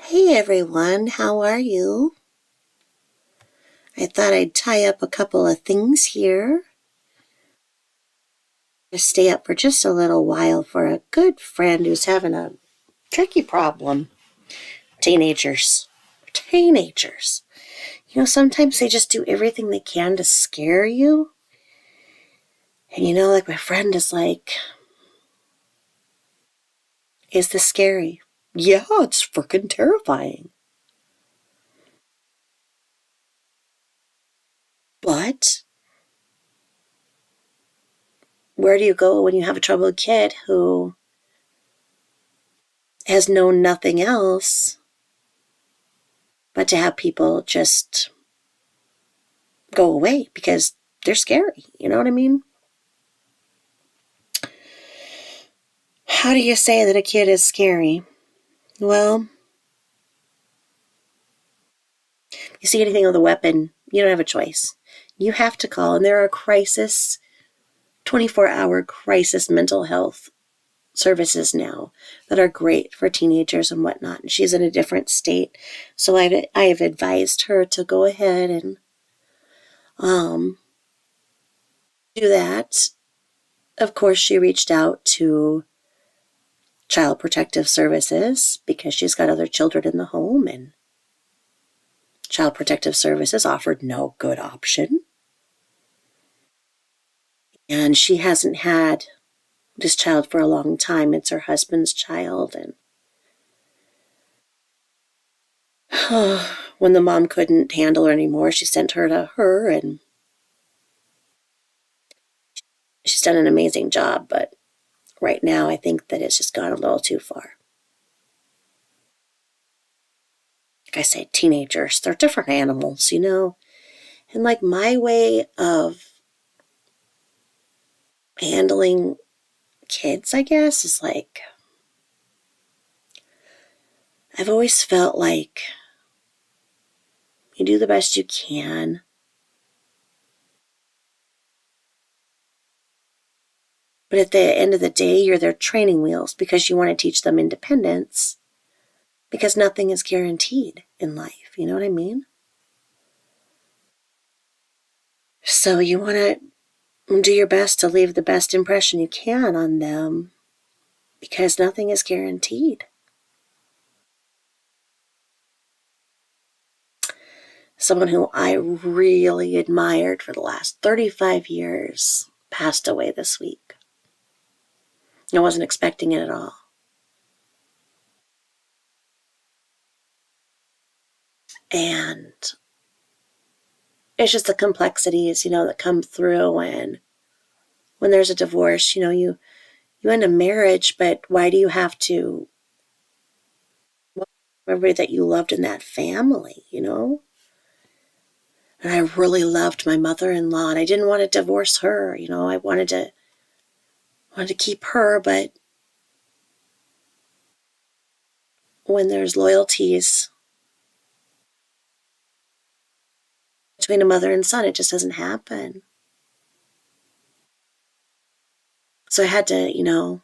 Hey everyone, how are you? I thought I'd tie up a couple of things here to stay up for just a little while for a good friend who's having a tricky problem. Teenagers. Teenagers. Sometimes they just do everything they can to scare you. And like my friend is like, is this scary? Yeah, it's freaking terrifying. But where do you go when you have a troubled kid who has known nothing else but to have people just go away because they're scary? You know what I mean? How do you say that a kid is scary? Well, you see anything with a weapon, you don't have a choice. You have to call, and there are 24-hour crisis mental health services now that are great for teenagers and whatnot. And she's in a different state, so I have advised her to go ahead and um, do that. Of course, she reached out to Child Protective Services because she's got other children in the home, and Child Protective Services offered no good option. And she hasn't had this child for a long time. It's her husband's child. And when the mom couldn't handle her anymore, she sent her to her, and she's done an amazing job. But right now, I think that it's just gone a little too far. Like I said, teenagers, they're different animals. And like my way of handling kids, I guess, is like, I've always felt like you do the best you can. But at the end of the day, you're their training wheels because you want to teach them independence, because nothing is guaranteed in life. You know what I mean? So you want to do your best to leave the best impression you can on them because nothing is guaranteed. Someone who I really admired for the last 35 years passed away this week. I wasn't expecting it at all. And it's just the complexities, that come through. And when there's a divorce, you end a marriage, but why do you have to everybody that you loved in that family? And I really loved my mother-in-law, and I didn't want to divorce her. I wanted to keep her, but when there's loyalties between a mother and son, it just doesn't happen. So I had to,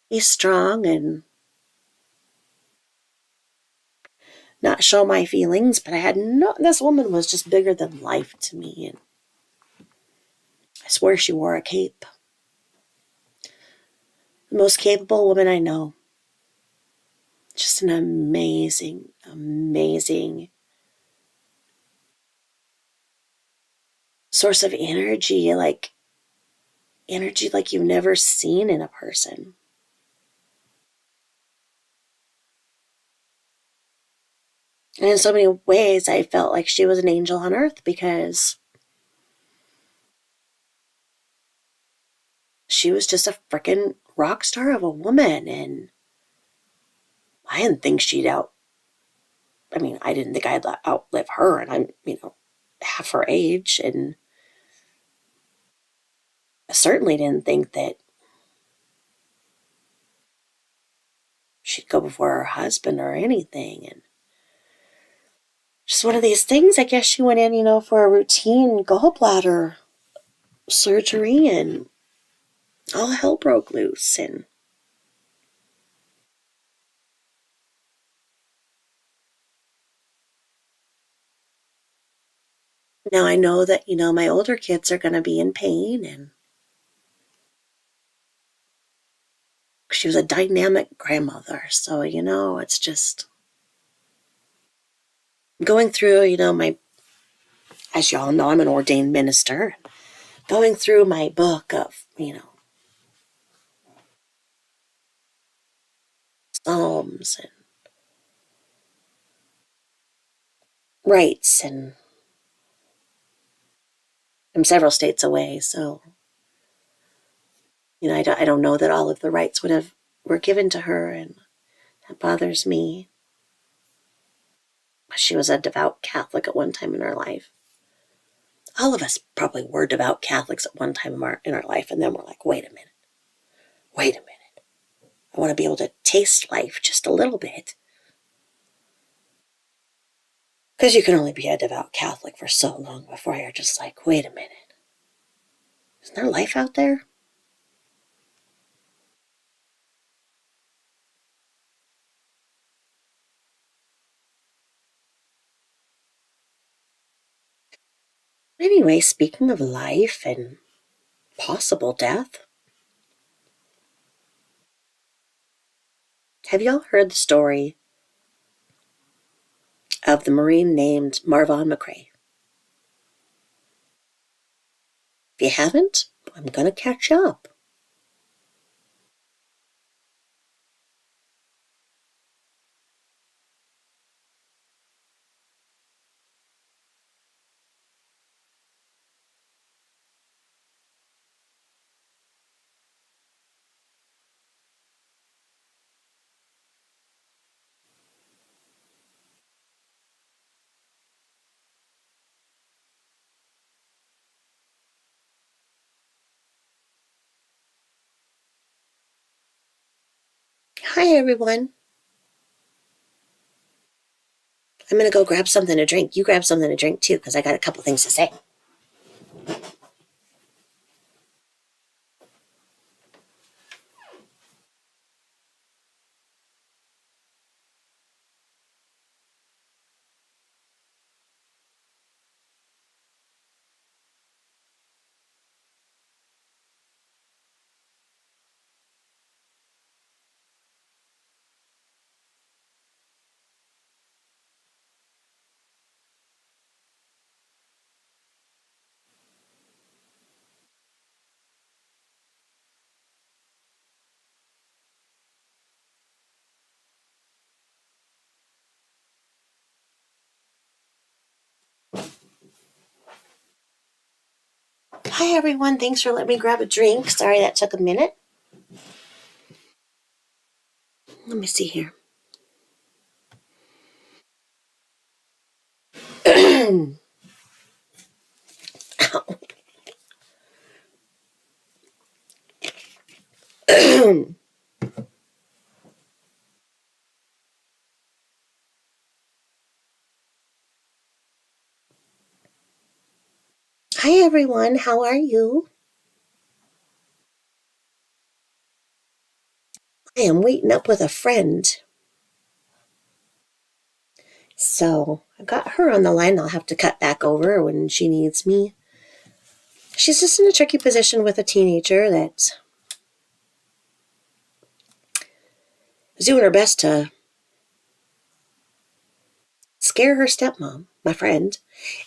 be strong and not show my feelings, but this woman was just bigger than life to me, and I swear she wore a cape. The most capable woman I know. Just an amazing, amazing source of energy like you've never seen in a person. And in so many ways, I felt like she was an angel on earth because she was just a freaking rock star of a woman. And I didn't think I didn't think I'd outlive her. And I'm, half her age. And I certainly didn't think that she'd go before her husband or anything. And just one of these things, I guess she went in, for a routine gallbladder surgery, and all hell broke loose. And Now I know that, my older kids are going to be in pain, and she was a dynamic grandmother. So, it's just going through, as y'all know, I'm an ordained minister, going through my book of, Psalms and rights, and I'm several states away. So, I don't know that all of the rights were given to her, and that bothers me. She was a devout Catholic at one time in her life. All of us probably were devout Catholics at one time in our life, and then we're like, wait a minute. I want to be able to taste life just a little bit. Because you can only be a devout Catholic for so long before you're just like, wait a minute. Isn't there life out there? Anyway, speaking of life and possible death, have y'all heard the story of the Marine named Marvin McRae? If you haven't, I'm going to catch up. Hi, everyone. I'm going to go grab something to drink. You grab something to drink, too, because I got a couple things to say. Hi, everyone. Thanks for letting me grab a drink. Sorry that took a minute. Let me see here. Hi, everyone. How are you? I am waiting up with a friend. So I've got her on the line. I'll have to cut back over when she needs me. She's just in a tricky position with a teenager that is doing her best to scare her stepmom, my friend.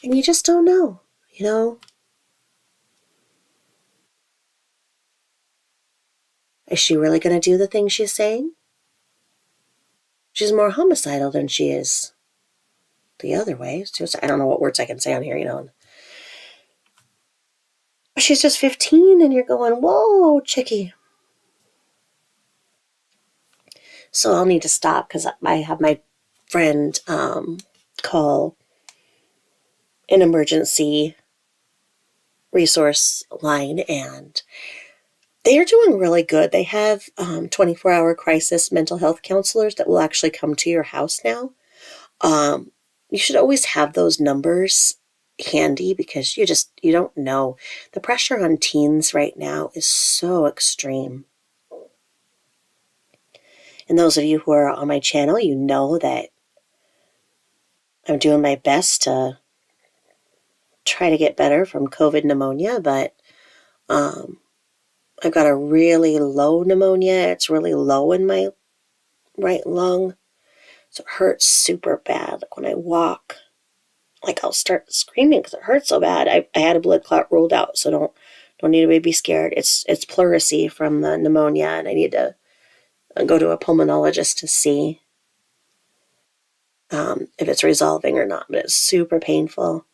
And you just don't know, you know? Is she really going to do the thing she's saying? She's more homicidal than she is the other way. I don't know what words I can say on here. But she's just 15 and you're going, whoa, chickie. So I'll need to stop because I have my friend call an emergency resource line, and they are doing really good. They have 24-hour crisis mental health counselors that will actually come to your house now. Um, you should always have those numbers handy because you don't know. The pressure on teens right now is so extreme. And those of you who are on my channel, you know that I'm doing my best to try to get better from COVID pneumonia, but I've got a really low pneumonia. It's really low in my right lung. So it hurts super bad. Like when I walk, like I'll start screaming because it hurts so bad. I had a blood clot ruled out, so don't need to be scared. It's pleurisy from the pneumonia, and I need to go to a pulmonologist to see if it's resolving or not. But it's super painful.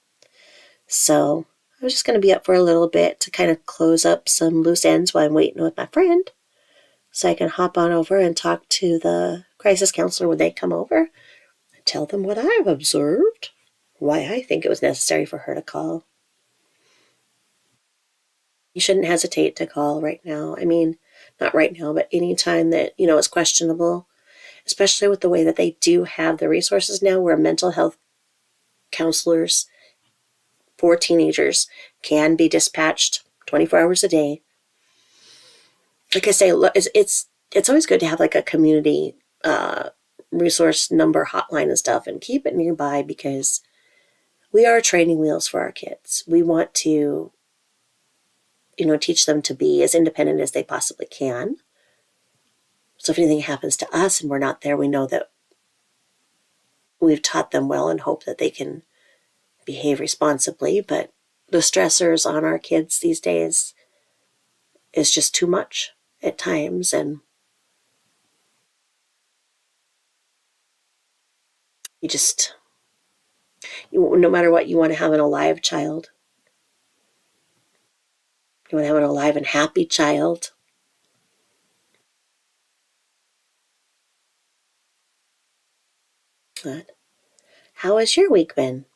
So I was just going to be up for a little bit to kind of close up some loose ends while I'm waiting with my friend, so I can hop on over and talk to the crisis counselor when they come over and tell them what I've observed, why I think it was necessary for her to call. You shouldn't hesitate to call right now. I mean, not right now, but any time that, it's questionable, especially with the way that they do have the resources now where mental health counselors for teenagers can be dispatched 24 hours a day. Like I say, it's always good to have like a community resource number hotline and stuff, and keep it nearby, because we are training wheels for our kids. We want to, teach them to be as independent as they possibly can. So if anything happens to us and we're not there, we know that we've taught them well and hope that they can behave responsibly. But the stressors on our kids these days is just too much at times. And no matter what, you want to have an alive child. You want to have an alive and happy child. Good. How has your week been?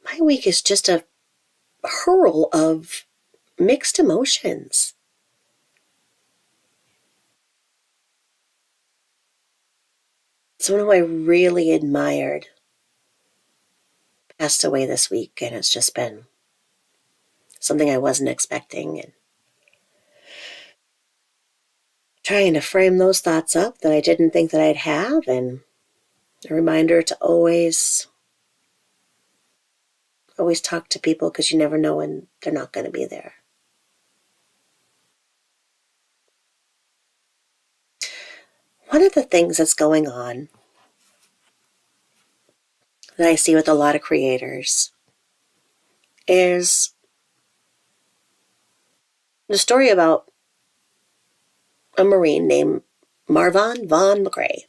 My week is just a hurl of mixed emotions. Someone who I really admired passed away this week, and it's just been something I wasn't expecting, and trying to frame those thoughts up that I didn't think that I'd have, and a reminder to always talk to people, because you never know when they're not going to be there. One of the things that's going on that I see with a lot of creators is the story about a Marine named Marvin Von McRae.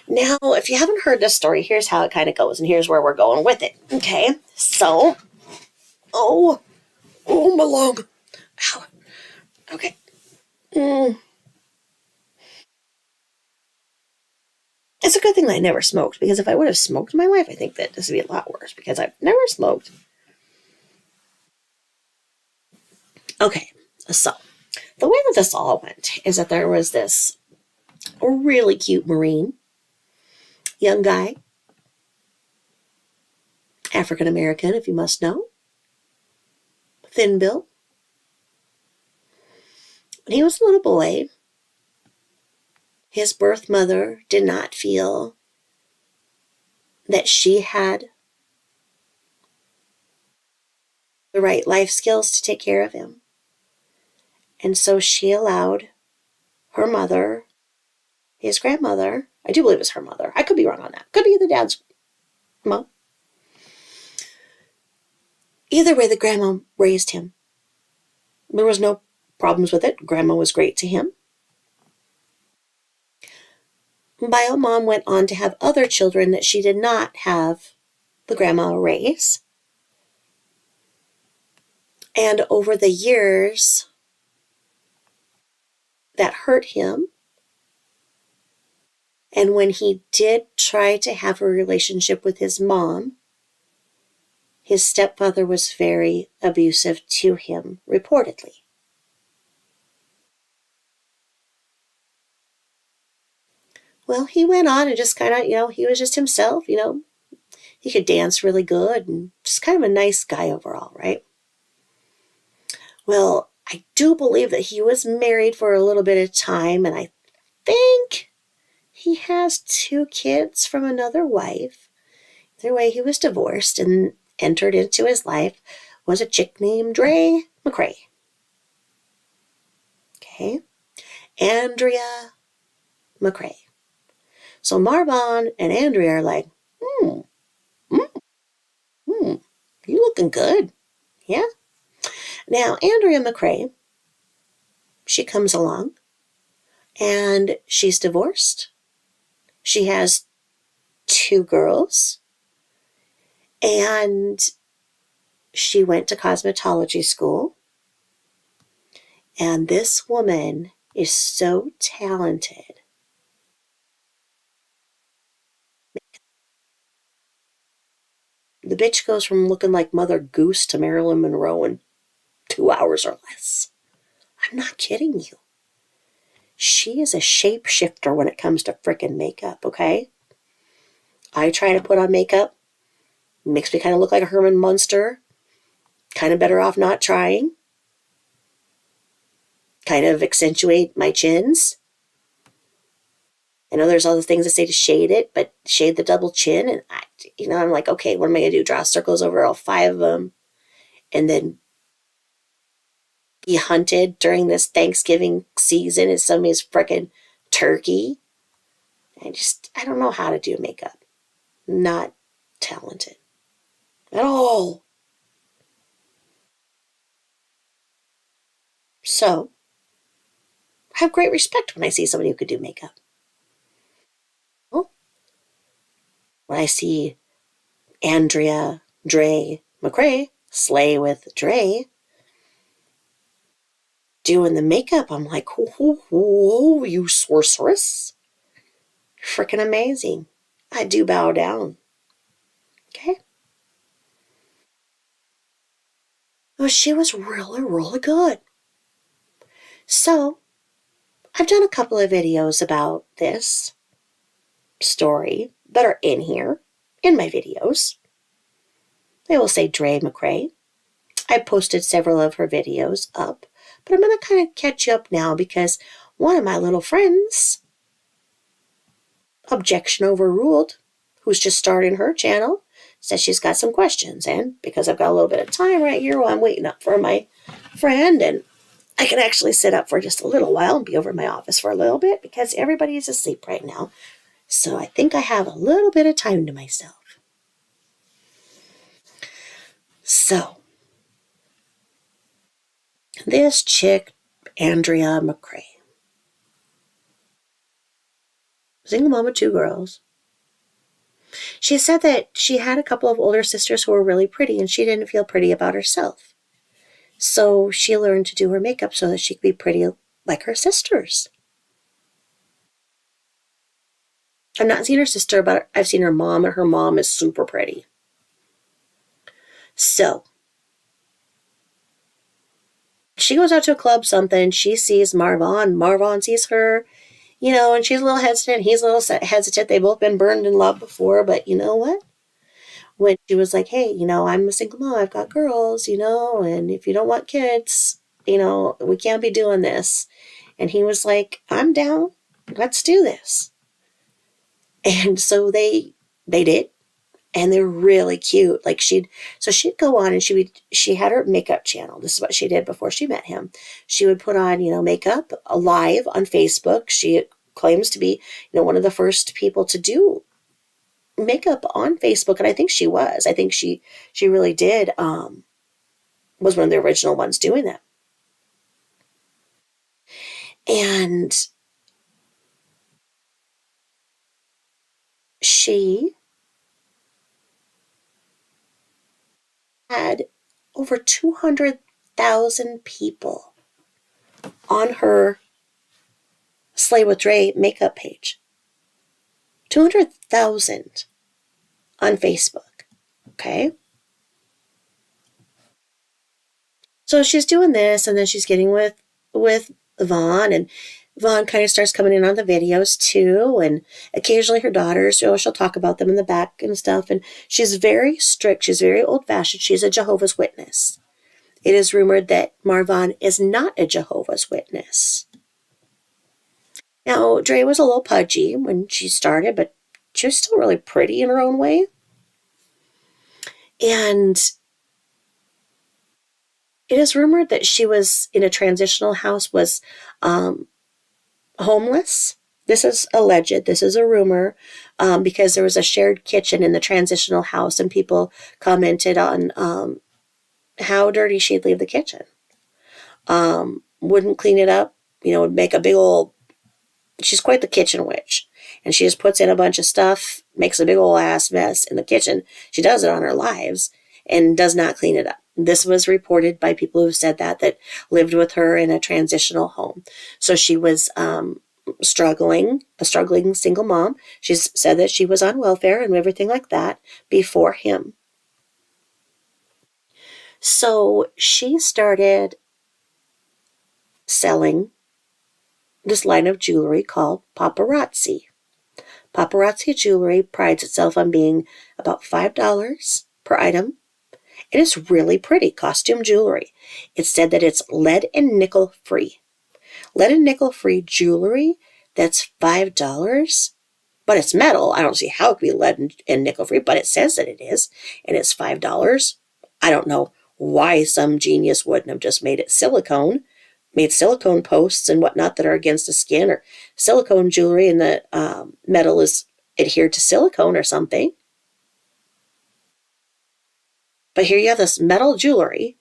Now, if you haven't heard this story, here's how it kind of goes, and here's where we're going with it. Okay, so, oh my lung. Ow. Okay. It's a good thing that I never smoked, because if I would have smoked in my life, I think that this would be a lot worse, because I've never smoked. Okay, so the way that this all went is that there was this really cute Marine, young guy, African American, if you must know, thin built. When he was a little boy, his birth mother did not feel that she had the right life skills to take care of him. And so she allowed her mother, his grandmother, I do believe it was her mother, I could be wrong on that, could be the dad's mom. Either way, the grandma raised him. There was no problems with it. Grandma was great to him. Bio mom went on to have other children that she did not have the grandma raise. And over the years, that hurt him. And when he did try to have a relationship with his mom, his stepfather was very abusive to him, reportedly. Well, he went on and just kind of, he was just himself, He could dance really good and just kind of a nice guy overall, right? Well, I do believe that he was married for a little bit of time, and I think he has 2 kids from another wife. Either way, he was divorced, and entered into his life was a chick named Dre McCray. Okay? Andrea McCray. So Marvon and Andrea are like, hmm, hmm, you looking good. Yeah? Now, Andrea McCray, she comes along, and she's divorced. She has 2 girls, and she went to cosmetology school. And this woman is so talented. The bitch goes from looking like Mother Goose to Marilyn Monroe in 2 hours or less. I'm not kidding you. She is a shapeshifter when it comes to frickin' makeup, okay? I try to put on makeup. It makes me kind of look like a Herman Munster. Kind of better off not trying. Kind of accentuate my chins. I know there's other things that say to shade it, but shade the double chin. And I'm like, okay, what am I going to do? Draw circles over all 5 of them. And then be hunted during this Thanksgiving season as somebody's frickin' turkey. I don't know how to do makeup. Not talented at all. So, I have great respect when I see somebody who could do makeup. Well, when I see Andrea Dre McCray, Slay with Dre, doing the makeup, I'm like, whoa, you sorceress. Freaking amazing. I do bow down. Okay? Well, she was really, really good. So, I've done a couple of videos about this story that are in here, in my videos. They will say Dre McCray. I posted several of her videos up, but I'm going to kind of catch you up now because one of my little friends, objection overruled, who's just starting her channel, says she's got some questions. And because I've got a little bit of time right here while I'm waiting up for my friend, and I can actually sit up for just a little while and be over in my office for a little bit because everybody's asleep right now. So I think I have a little bit of time to myself. So, this chick, Andrea McCray, single mom of 2 girls. She said that she had a couple of older sisters who were really pretty and she didn't feel pretty about herself. So she learned to do her makeup so that she could be pretty like her sisters. I've not seen her sister, but I've seen her mom, and her mom is super pretty. So, she goes out to a club, something, she sees Marvon. Marvon sees her, and she's a little hesitant. He's a little hesitant. They've both been burned in love before, but you know what? When she was like, hey, I'm a single mom, I've got girls, and if you don't want kids, we can't be doing this. And he was like, I'm down. Let's do this. And so they did. And they're really cute. Like she'd go on and she had her makeup channel. This is what she did before she met him. She would put on, makeup live on Facebook. She claims to be, one of the first people to do makeup on Facebook. And I think she was. I think she really did, was one of the original ones doing that. And she had over 200,000 people on her Slay with Dre makeup page. 200,000 on Facebook. Okay? So she's doing this, and then she's getting with Vaughn, and Vaughn kind of starts coming in on the videos too, and occasionally her daughters, she'll talk about them in the back and stuff, and she's very strict. She's very old-fashioned. She's a Jehovah's Witness. It is rumored that Marvon is not a Jehovah's Witness. Now, Dre was a little pudgy when she started, but she was still really pretty in her own way. And it is rumored that she was in a transitional house, was um, homeless. This is alleged. This is a rumor, because there was a shared kitchen in the transitional house, and people commented on how dirty she'd leave the kitchen. Wouldn't clean it up. Would make a big old. She's quite the kitchen witch, and she just puts in a bunch of stuff, makes a big old ass mess in the kitchen. She does it on her lives and does not clean it up. This was reported by people who said that lived with her in a transitional home. So she was a struggling single mom. She's said that she was on welfare and everything like that before him. So she started selling this line of jewelry called paparazzi. Paparazzi jewelry prides itself on being about $5 per item. It is really pretty costume jewelry. It's said that it's lead and nickel free. Lead and nickel free jewelry that's $5, but it's metal. I don't see how it could be lead and nickel free, but it says that it is, and it's $5. I don't know why some genius wouldn't have just made it silicone, made silicone posts and whatnot that are against the skin, or silicone jewelry and the metal is adhered to silicone or something. But here you have this metal jewelry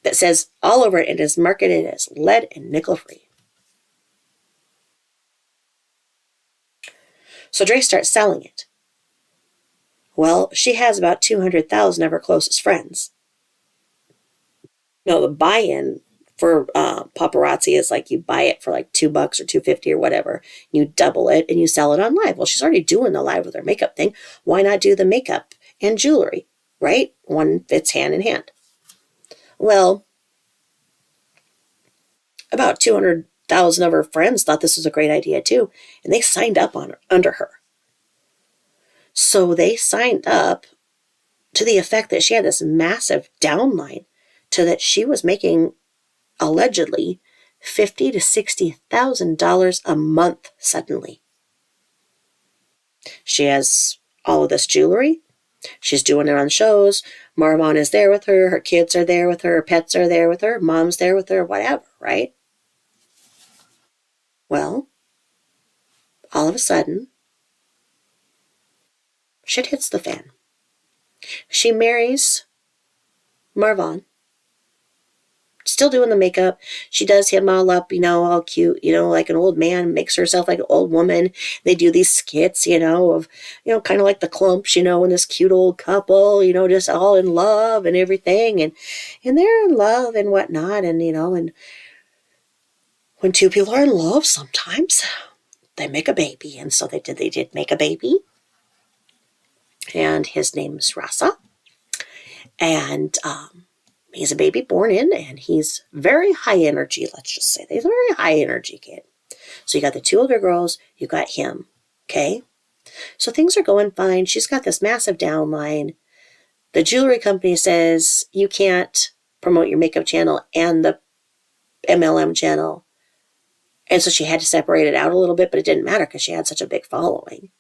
that says all over it is marketed as lead and nickel free. So Dre starts selling it. Well, she has about 200,000 of her closest friends. The buy-in for paparazzi is like you buy it for like $2 or $2.50 or whatever. You double it and you sell it on live. Well, she's already doing the live with her makeup thing. Why not do the makeup and jewelry, right? One fits hand in hand. Well, about 200,000 of her friends thought this was a great idea too, and they signed up on her, under her. So they signed up to the effect that she had this massive downline, to that she was making allegedly $50,000 to $60,000 a month suddenly. She has all of this jewelry. She's doing it on shows. Marmon is there with her. Her kids are there with her. Her pets are there with her. Mom's there with her. Whatever, right? Well, all of a sudden, shit hits the fan. She marries Marvon. Still doing the makeup. She does him all up, all cute, like an old man, makes herself like an old woman. They do these skits, of, kind of like the Clumps, and this cute old couple, just all in love and everything. And they're in love and whatnot. And when two people are in love, sometimes they make a baby. And so they did make a baby. And his name's Rasa. And, he's a baby born in, and he's very high energy, let's just say. He's a very high energy kid. So you got the two older girls, you got him, okay? So things are going fine. She's got this massive downline. The jewelry company says you can't promote your makeup channel and the MLM channel. And so she had to separate it out a little bit, but it didn't matter because she had such a big following.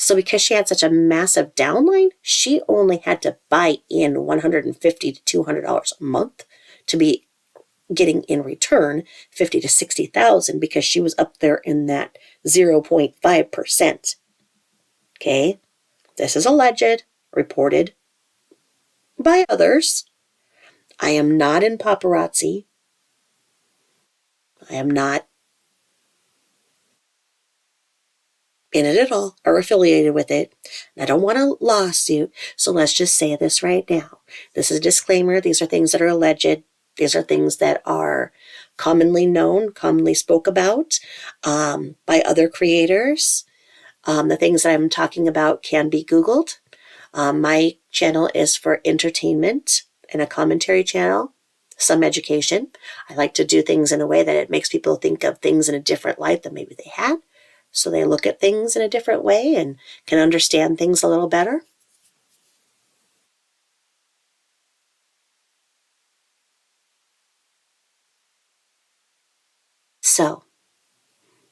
So because she had such a massive downline, she only had to buy in $150 to $200 a month to be getting in return $50,000 to $60,000, because she was up there in that 0.5%. Okay, this is alleged, reported by others. I am not in paparazzi. I am not in it at all or affiliated with it. And I don't want a lawsuit, so let's just say this right now. This is a disclaimer. These are things that are alleged. These are things that are commonly known, commonly spoke about by other creators. The things that I'm talking about can be Googled. My channel is for entertainment and a commentary channel, some education. I like to do things in a way that it makes people think of things in a different light than maybe they had. So they look at things in a different way and can understand things a little better. So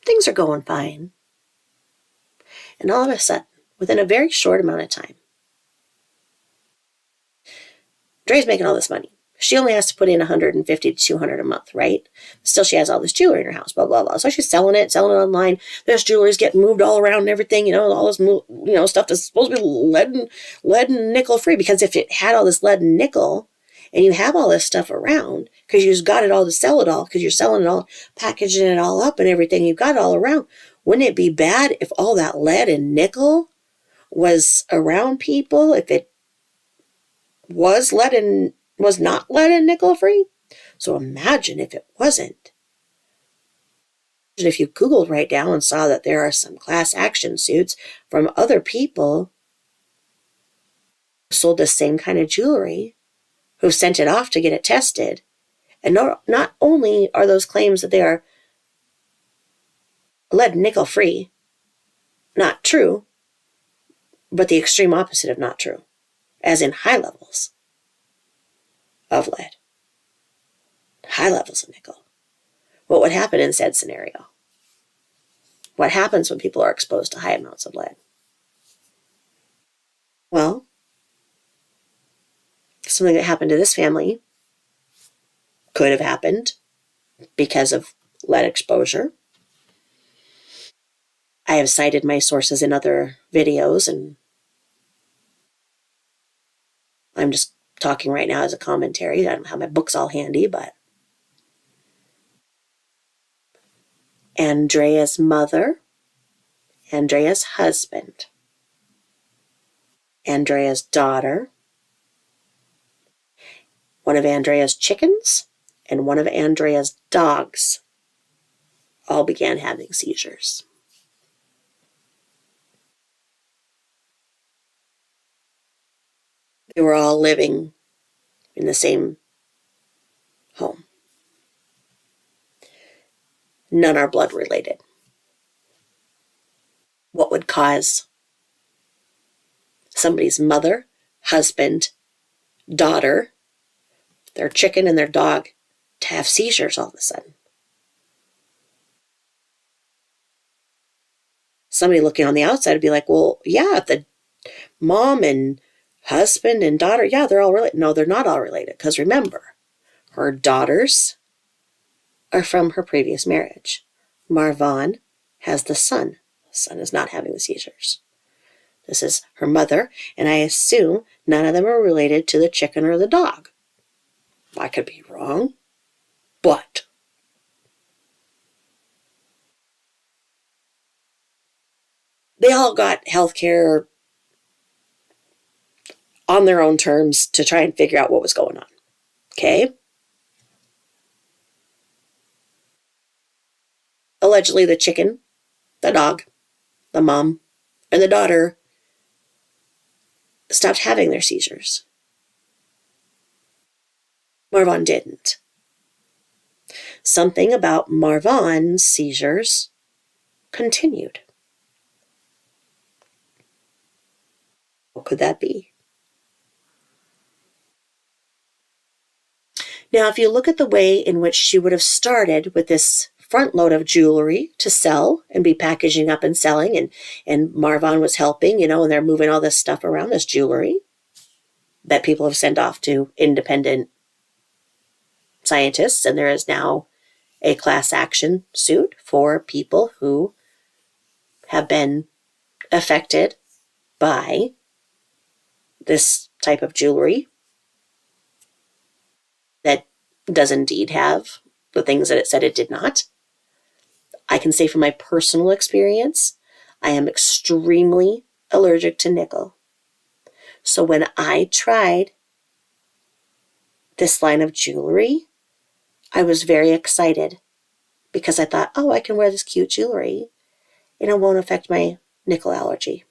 Things are going fine. And all of a sudden, within a very short amount of time, Dre's making all this money. She only has to put in $150 to $200 a month, right? Still, she has all this jewelry in her house, blah, blah, blah. So she's selling it online. This jewelry's getting moved all around and everything, all this, stuff that's supposed to be lead and nickel free. Because if it had all this lead and nickel, and you have all this stuff around, because you just got it all to sell it all, because you're selling it all, packaging it all up and everything, you've got it all around. Wouldn't it be bad if all that lead and nickel was around people, if it was not lead and nickel free? So imagine if it wasn't. If you Googled right now and saw that there are some class action suits from other people who sold the same kind of jewelry, who sent it off to get it tested. And not only are those claims that they are lead and nickel free not true, but the extreme opposite of not true, as in high levels of lead, high levels of nickel. What would happen in said scenario? What happens when people are exposed to high amounts of lead? Well, something that happened to this family could have happened because of lead exposure. I have cited my sources in other videos, and I'm just talking right now as a commentary. I don't have my books all handy, but Andrea's mother, Andrea's husband, Andrea's daughter, one of Andrea's chickens, and one of Andrea's dogs all began having seizures. They were all living in the same home. None are blood related. What would cause somebody's mother, husband, daughter, their chicken, and their dog to have seizures all of a sudden? Somebody looking on the outside would be like, well, yeah, the mom and husband and daughter, yeah, they're all related. No, they're not all related, because remember, her daughters are from her previous marriage. Marvon has the son. The son is not having the seizures. This is her mother, and I assume none of them are related to the chicken or the dog. I could be wrong, but they all got health care on their own terms to try and figure out what was going on. Okay? Allegedly, the chicken, the dog, the mom, and the daughter stopped having their seizures. Marvon didn't. Something about Marvon's seizures continued. What could that be? Now, if you look at the way in which she would have started with this front load of jewelry to sell and be packaging up and selling, and Marvon was helping, and they're moving all this stuff around, this jewelry that people have sent off to independent scientists, and there is now a class action suit for people who have been affected by this type of jewelry that does indeed have the things that it said it did not. I can say from my personal experience, I am extremely allergic to nickel. So when I tried this line of jewelry, I was very excited because I thought, oh, I can wear this cute jewelry and it won't affect my nickel allergy.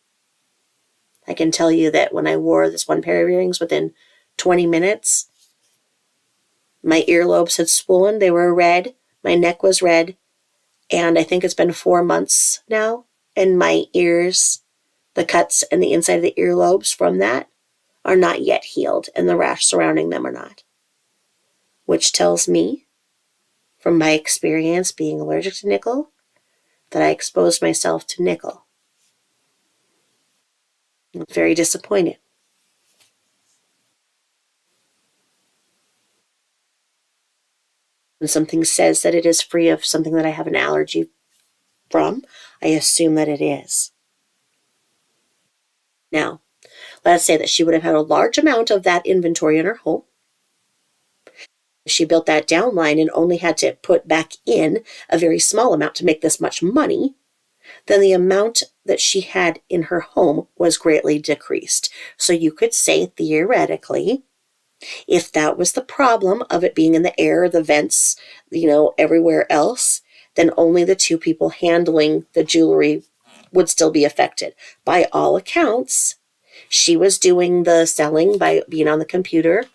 I can tell you that when I wore this one pair of earrings, within 20 minutes, my earlobes had swollen. They were red. My neck was red. And I think it's been 4 months now. And my ears, the cuts and the inside of the earlobes from that are not yet healed. And the rash surrounding them are not. Which tells me, from my experience being allergic to nickel, that I exposed myself to nickel. I'm very disappointed. When something says that it is free of something that I have an allergy from, I assume that it is. Now, let's say that she would have had a large amount of that inventory in her home. She built that downline and only had to put back in a very small amount to make this much money. Then the amount that she had in her home was greatly decreased. So you could say, theoretically, if that was the problem of it being in the air, the vents, everywhere else, then only the two people handling the jewelry would still be affected. By all accounts, she was doing the selling by being on the computer,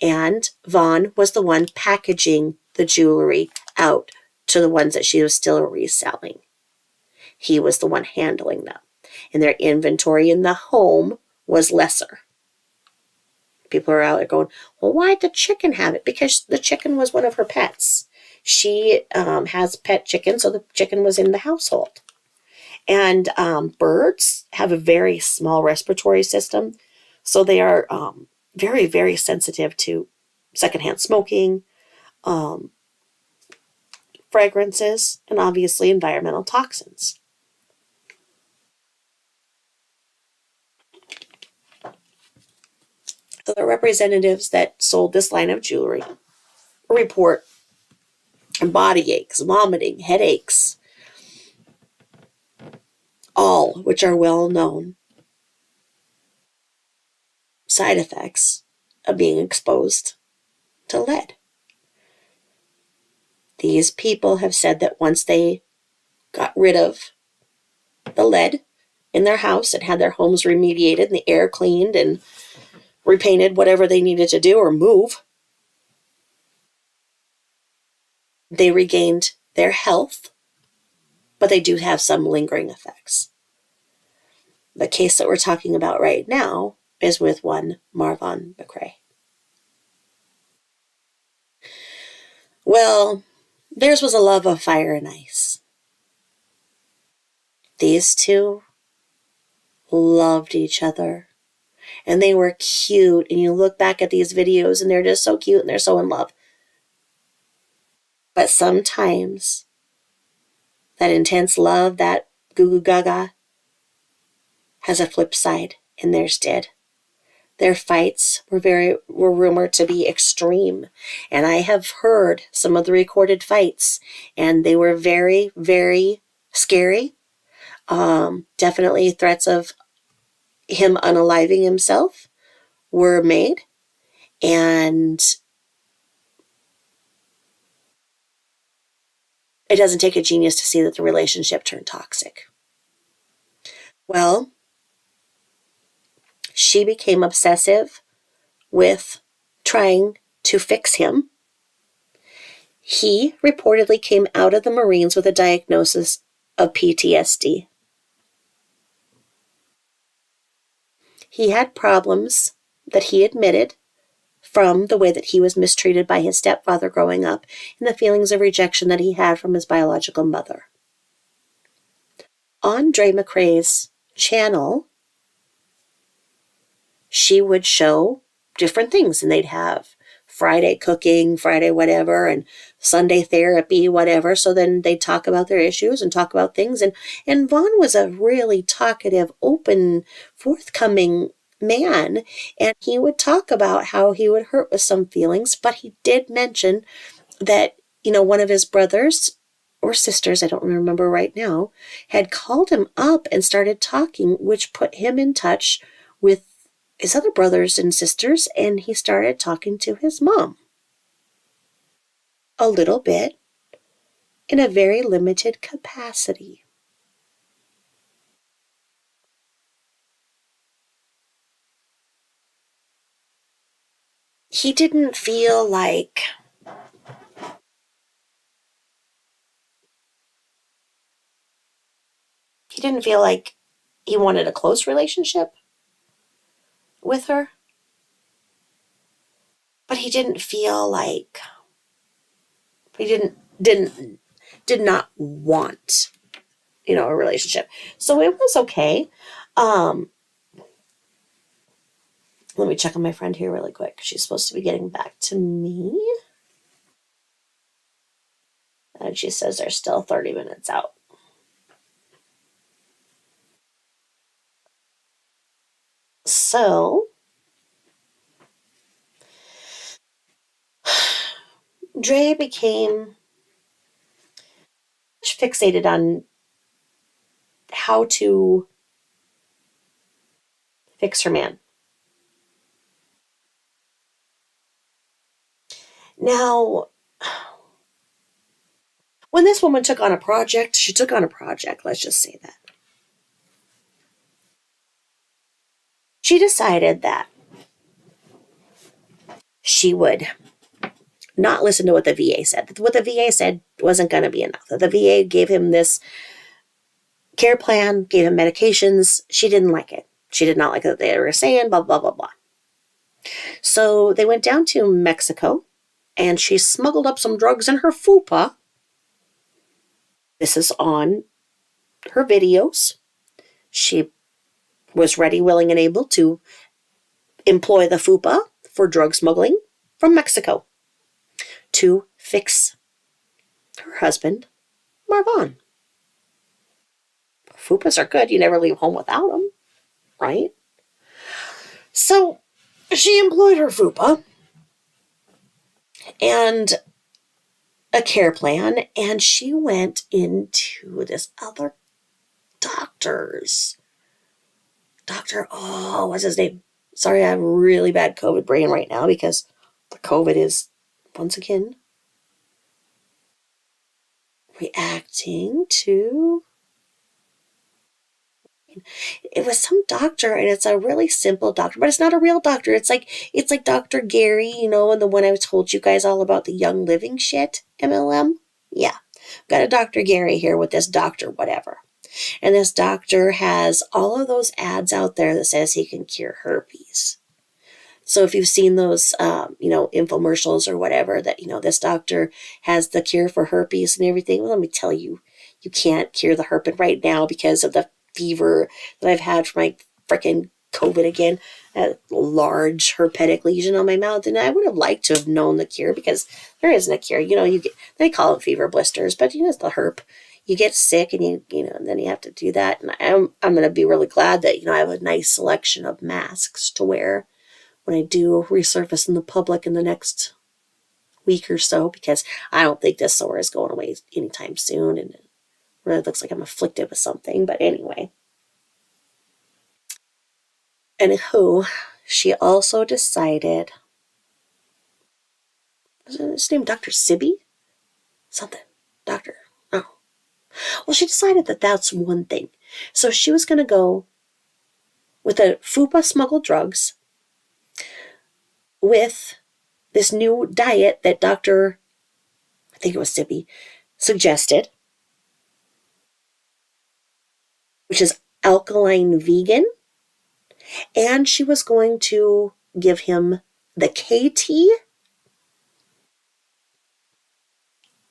and Vaughn was the one packaging the jewelry out to the ones that she was still reselling. He was the one handling them. And their inventory in the home was lesser. People are out there going, well, why'd the chicken have it? Because the chicken was one of her pets. She has pet chicken, so the chicken was in the household. And birds have a very small respiratory system, so they are very, very sensitive to secondhand smoking, fragrances, and obviously environmental toxins. So the representatives that sold this line of jewelry report body aches, vomiting, headaches, all which are well known side effects of being exposed to lead. These people have said that once they got rid of the lead in their house and had their homes remediated and the air cleaned and repainted, whatever they needed to do or move, they regained their health, but they do have some lingering effects. The case that we're talking about right now is with one Marvon McRae. Well, theirs was a love of fire and ice. These two loved each other, and they were cute, and you look back at these videos and they're just so cute and they're so in love. But sometimes that intense love, that goo goo gaga, has a flip side, and theirs did. Their fights were rumored to be extreme, and I have heard some of the recorded fights, and they were very, very scary. Definitely threats of him unaliving himself were made, and it doesn't take a genius to see that the relationship turned toxic. Well, she became obsessive with trying to fix him. He reportedly came out of the Marines with a diagnosis of PTSD. He had problems that he admitted from the way that he was mistreated by his stepfather growing up and the feelings of rejection that he had from his biological mother. On Dre McRae's channel, she would show different things, and they'd have Friday cooking, Friday whatever, and Sunday therapy, whatever. So then they'd talk about their issues and talk about things. And Vaughn was a really talkative, open, forthcoming man. And he would talk about how he would hurt with some feelings, but he did mention that, one of his brothers or sisters, I don't remember right now, had called him up and started talking, which put him in touch with his other brothers and sisters, and he started talking to his mom. A little bit, in a very limited capacity. He didn't feel like he wanted a close relationship with her, but he didn't feel like he did not want a relationship. So it was okay. Um, Let me check on my friend here really quick. She's supposed to be getting back to me. And she says they're still 30 minutes out. So, Dre became fixated on how to fix her man. Now, when this woman took on a project, she took on a project, let's just say that. She decided that she would not listen to what the VA said. What the VA said wasn't going to be enough. The VA gave him this care plan, gave him medications. She didn't like it. She did not like what they were saying, blah, blah, blah, blah. So they went down to Mexico, and she smuggled up some drugs in her fupa. This is on her videos. She was ready, willing, and able to employ the fupa for drug smuggling from Mexico to fix her husband, Marvon. Fupas are good. You never leave home without them, right? So she employed her fupa and a care plan, and she went into this other doctor's. What's his name? Sorry, I have really bad COVID brain right now because the COVID is, once again, reacting to. It was some doctor, and it's a really simple doctor, but it's not a real doctor. It's like Dr. Gary, and the one I told you guys all about, the Young Living shit, MLM. Yeah, got a Dr. Gary here with this doctor, whatever. And this doctor has all of those ads out there that says he can cure herpes. So if you've seen those, infomercials or whatever, that, this doctor has the cure for herpes and everything, well, let me tell you, you can't cure the herpes right now because of the fever that I've had for my freaking COVID again, a large herpetic lesion on my mouth. And I would have liked to have known the cure because there isn't a cure. They call it fever blisters, but it's the herp. You get sick and and then you have to do that. And I'm going to be really glad that, I have a nice selection of masks to wear when I do resurface in the public in the next week or so, because I don't think this sore is going away anytime soon. And it really looks like I'm afflicted with something. But anyway. Anywho, she also decided, was his name Dr. Sibby? Something. Doctor. Oh. Well, she decided that that's one thing. So she was going to go with the FUPA smuggled drugs with this new diet that Dr. I think it was Sibby suggested, which is alkaline vegan. And she was going to give him the KT.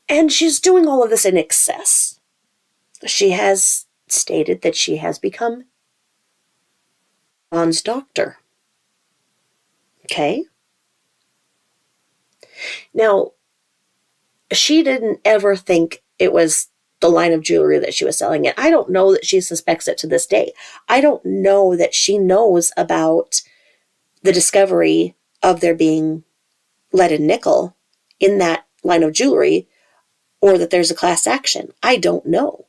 And she's doing all of this in excess. She has stated that she has become Ron's doctor. Okay? Now, she didn't ever think it was the line of jewelry that she was selling it. I don't know that she suspects it to this day. I don't know that she knows about the discovery of there being lead and nickel in that line of jewelry, or that there's a class action. I don't know.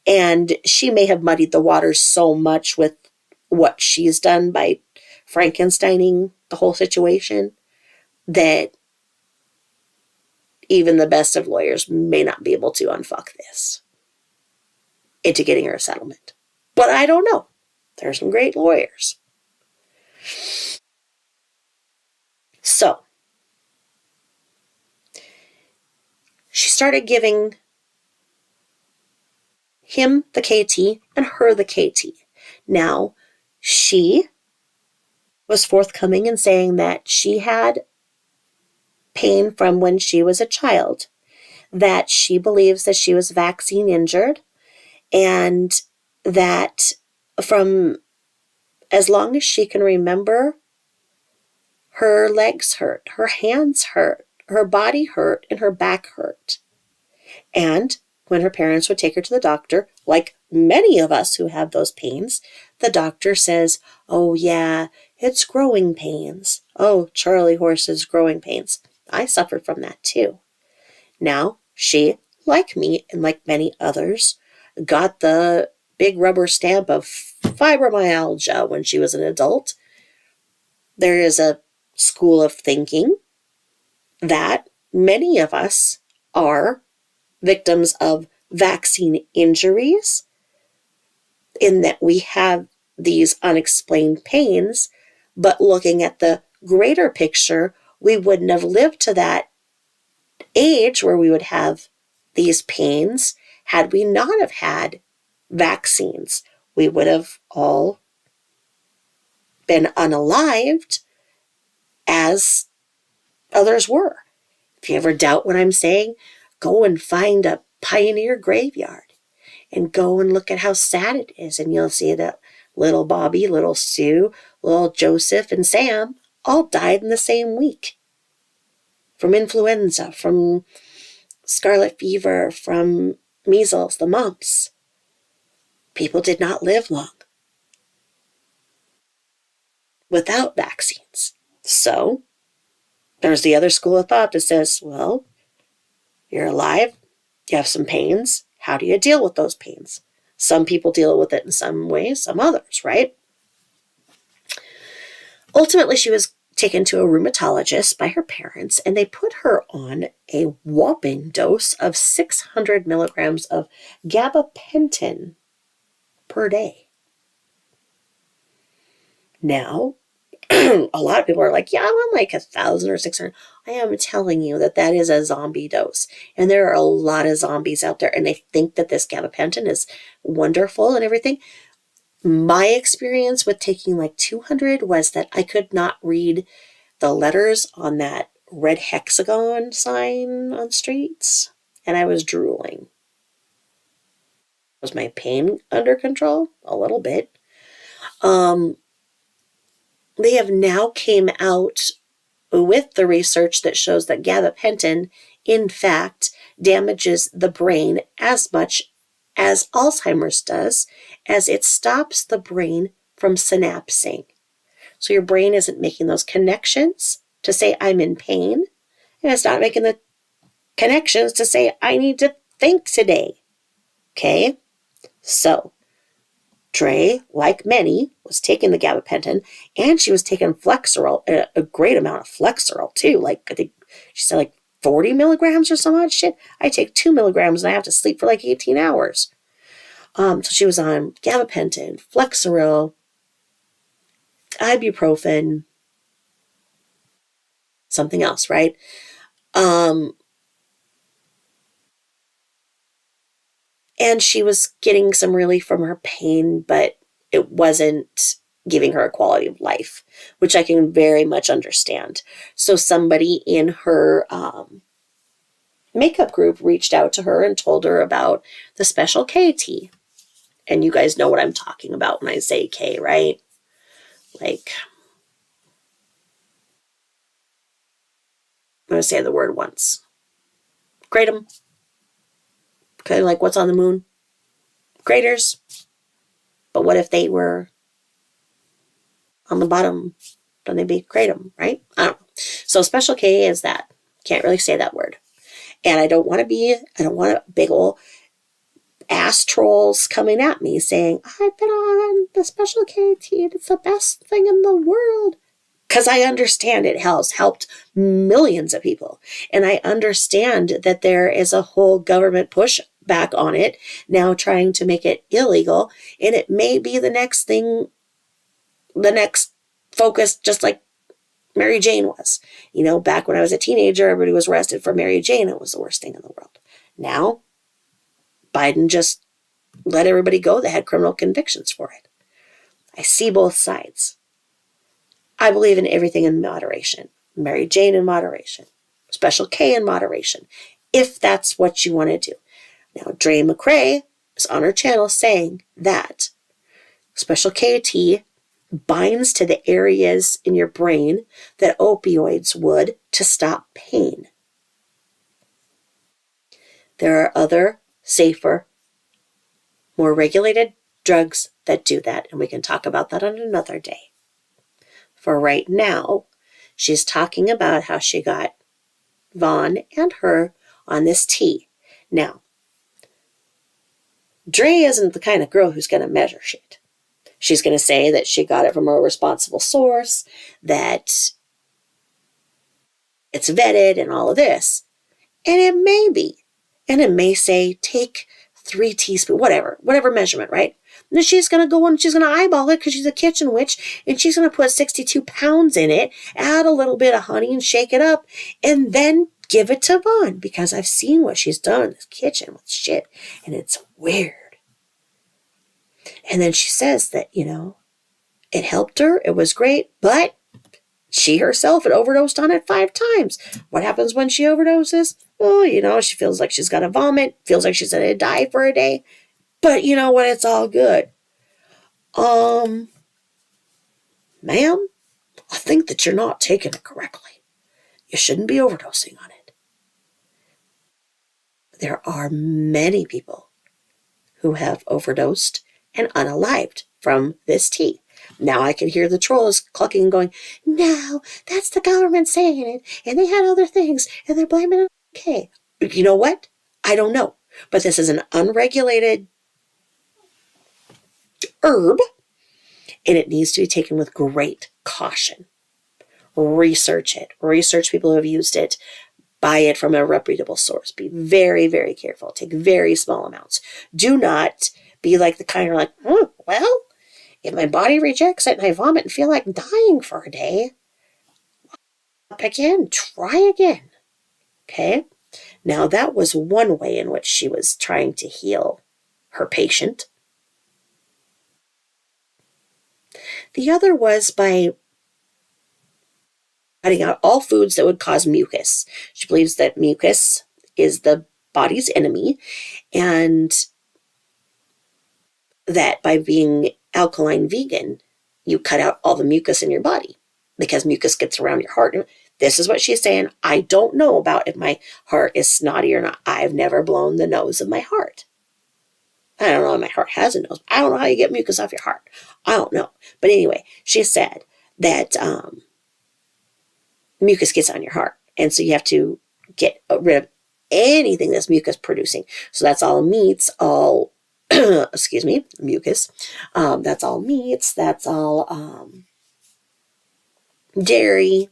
And she may have muddied the waters so much with what she's done by Frankensteining the whole situation that even the best of lawyers may not be able to unfuck this into getting her a settlement. But I don't know. There are some great lawyers. So, she started giving him the KT and her the KT. Now, she was forthcoming in saying that she had pain from when she was a child, that she believes that she was vaccine injured, And that from as long as she can remember, her legs hurt, her hands hurt, her body hurt, and her back hurt. And when her parents would take her to the doctor, like many of us who have those pains, the doctor says, oh yeah, it's growing pains. Oh, Charlie horse's growing pains. I suffered from that too. Now, she, like me and like many others, got the big rubber stamp of fibromyalgia when she was an adult. There is a school of thinking that many of us are victims of vaccine injuries, in that we have these unexplained pains, but looking at the greater picture, we wouldn't have lived to that age where we would have these pains had we not have had vaccines. We would have all been unalived as others were. If you ever doubt what I'm saying, go and find a pioneer graveyard and go and look at how sad it is. And you'll see that little Bobby, little Sue, little Joseph, and Sam all died in the same week from influenza, from scarlet fever, from measles, the mumps. People did not live long without vaccines. So there's the other school of thought that says, well, you're alive, you have some pains. How do you deal with those pains? Some people deal with it in some ways, some others, right? Ultimately, she was taken to a rheumatologist by her parents, and they put her on a whopping dose of 600 milligrams of gabapentin per day. Now, a lot of people are like, yeah, I'm on like 1,000 or 600. I am telling you that that is a zombie dose. And there are a lot of zombies out there, and they think that this gabapentin is wonderful and everything. My experience with taking like 200 was that I could not read the letters on that red hexagon sign on streets, and I was drooling. Was my pain under control? A little bit. They have now came out with the research that shows that gabapentin, in fact, damages the brain as much as Alzheimer's does, as it stops the brain from synapsing. So your brain isn't making those connections to say, I'm in pain, and it's not making the connections to say, I need to think today. Okay? So, Dre, like many, was taking the gabapentin, and she was taking Flexeril, a great amount of Flexeril too. Like, I think she said like 40 milligrams or some odd shit. I take 2 milligrams and I have to sleep for like 18 hours. So she was on gabapentin, Flexeril, ibuprofen, something else, right? And she was getting some relief from her pain, but it wasn't giving her a quality of life, which I can very much understand. So somebody in her makeup group reached out to her and told her about the Special K tea. And you guys know what I'm talking about when I say K, right? Like, I'm going to say the word once. Kratom. Okay, like what's on the moon? Craters. But what if they were on the bottom? Don't they be kratom, right? I don't know. So Special K is that. Can't really say that word. And I don't want big old ass trolls coming at me saying, I've been on the Special K tea and it's the best thing in the world. Because I understand it has helped millions of people. And I understand that there is a whole government push back on it now, trying to make it illegal. And it may be the next thing, the next focus, just like Mary Jane was. You know, back when I was a teenager, everybody was arrested for Mary Jane. It was the worst thing in the world. Now, Biden just let everybody go that had criminal convictions for it. I see both sides. I believe in everything in moderation. Mary Jane in moderation. Special K in moderation. If that's what you want to do. Now, Dre McRae is on her channel saying that special KT binds to the areas in your brain that opioids would to stop pain. There are other, safer, more regulated drugs that do that, and we can talk about that on another day. For right now, she's talking about how she got Vaughn and her on this tea. Now, Dre isn't the kind of girl who's going to measure shit. She's going to say that she got it from a responsible source, that it's vetted and all of this. And it may be. And it may say, take 3 teaspoons, whatever measurement, right? And then she's going to go and she's going to eyeball it because she's a kitchen witch, and she's going to put 62 pounds in it, add a little bit of honey and shake it up, and then give it to Vaughn, because I've seen what she's done in this kitchen with shit, and it's weird. And then she says that, it helped her, it was great, but she herself had overdosed on it 5 times. What happens when she overdoses? Oh, she feels like she's got to vomit, feels like she's going to die for a day. But you know what? It's all good. Ma'am, I think that you're not taking it correctly. You shouldn't be overdosing on it. There are many people who have overdosed and unalived from this tea. Now I can hear the trolls clucking and going, no, that's the government saying it, and they had other things, and they're blaming it. Okay, you know what? I don't know. But this is an unregulated herb, and it needs to be taken with great caution. Research it. Research people who have used it. Buy it from a reputable source. Be very, very careful. Take very small amounts. Do not be like the kind of like, well, if my body rejects it and I vomit and feel like dying for a day, up again, try again. Okay? Now that was one way in which she was trying to heal her patient. The other was by cutting out all foods that would cause mucus. She believes that mucus is the body's enemy, and that by being alkaline vegan, you cut out all the mucus in your body, because mucus gets around your heart. This is what she's saying. I don't know about if my heart is snotty or not. I've never blown the nose of my heart. I don't know if my heart has a nose. I don't know how you get mucus off your heart. I don't know. But anyway, she said that mucus gets on your heart. And so you have to get rid of anything that's mucus producing. So that's all meats, all, excuse me, mucus. That's all meats. That's all dairy.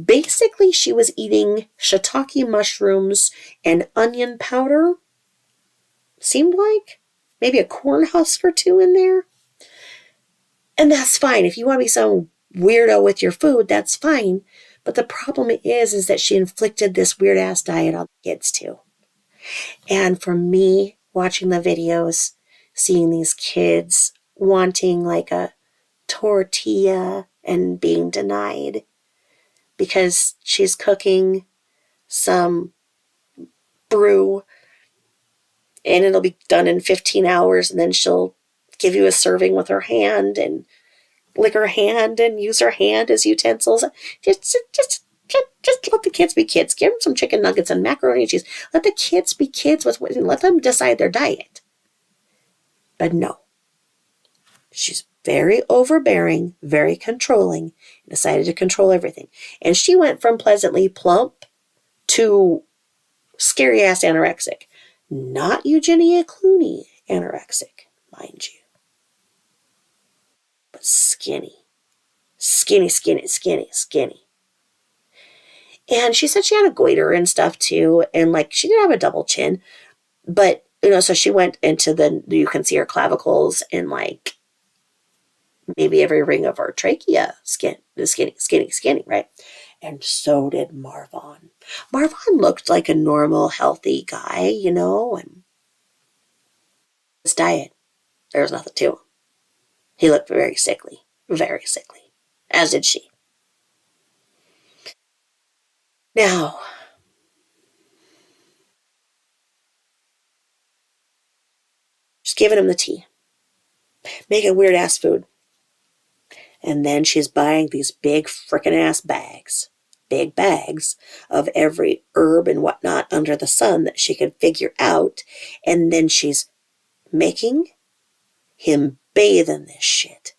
Basically, she was eating shiitake mushrooms and onion powder. Seemed like maybe a corn husk or 2 in there. And that's fine. If you want to be some weirdo with your food, that's fine. But the problem is that she inflicted this weird ass diet on the kids too. And for me, watching the videos, seeing these kids wanting like a tortilla and being denied because she's cooking some brew and it'll be done in 15 hours, and then she'll give you a serving with her hand and lick her hand and use her hand as utensils. Just let the kids be kids. Give them some chicken nuggets and macaroni and cheese. Let the kids be kids. Let them decide their diet. But no. She's very overbearing, very controlling, and decided to control everything. And she went from pleasantly plump to scary-ass anorexic. Not Eugenia Clooney anorexic, mind you. But skinny. Skinny. And she said she had a goiter and stuff too. And like, she did have a double chin. But, so she went into you can see her clavicles and like maybe every ring of her trachea skinny, right? And so did Marvon. Marvon looked like a normal, healthy guy, and his diet, there was nothing to him. He looked very sickly, as did she. Now, giving him the tea, making weird ass food. And then she's buying these big frickin' ass bags, big bags of every herb and whatnot under the sun that she could figure out. And then she's making him bathe in this shit.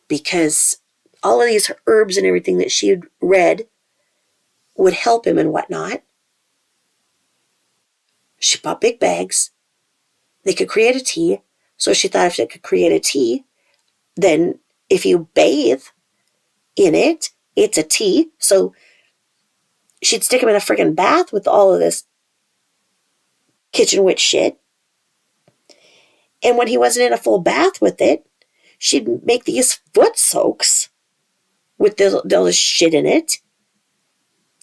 Because all of these herbs and everything that she had read would help him and whatnot. She bought big bags. They could create a tea. So she thought if it could create a tea, then if you bathe in it, it's a tea. So she'd stick him in a friggin' bath with all of this kitchen witch shit. And when he wasn't in a full bath with it, she'd make these foot soaks with this shit in it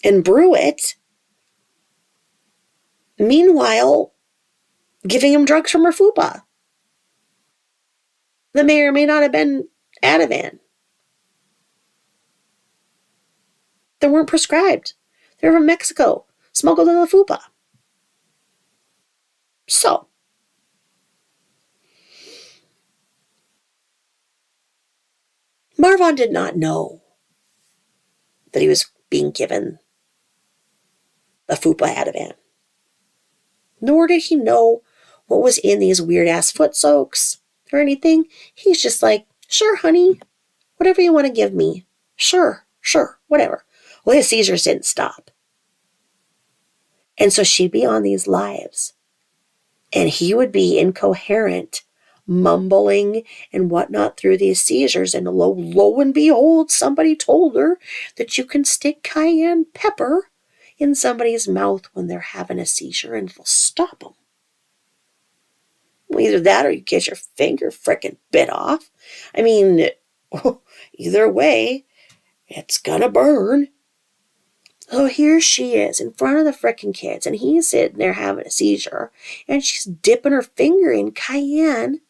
and brew it. Meanwhile, giving him drugs from her fupa that may or may not have been Ativan. They weren't prescribed. They were from Mexico, smuggled in the fupa. So, Marvin did not know that he was being given the fupa Ativan. Nor did he know what was in these weird-ass foot soaks or anything. He's just like, sure, honey, whatever you want to give me. Sure, whatever. Well, his seizures didn't stop. And so she'd be on these lives, and he would be incoherent, mumbling and whatnot through these seizures. And lo and behold, somebody told her that you can stick cayenne pepper in somebody's mouth when they're having a seizure and it'll stop them. Well, either that or you get your finger frickin' bit off. I mean, either way, it's gonna burn. So here she is in front of the frickin' kids, and he's sitting there having a seizure, and she's dipping her finger in cayenne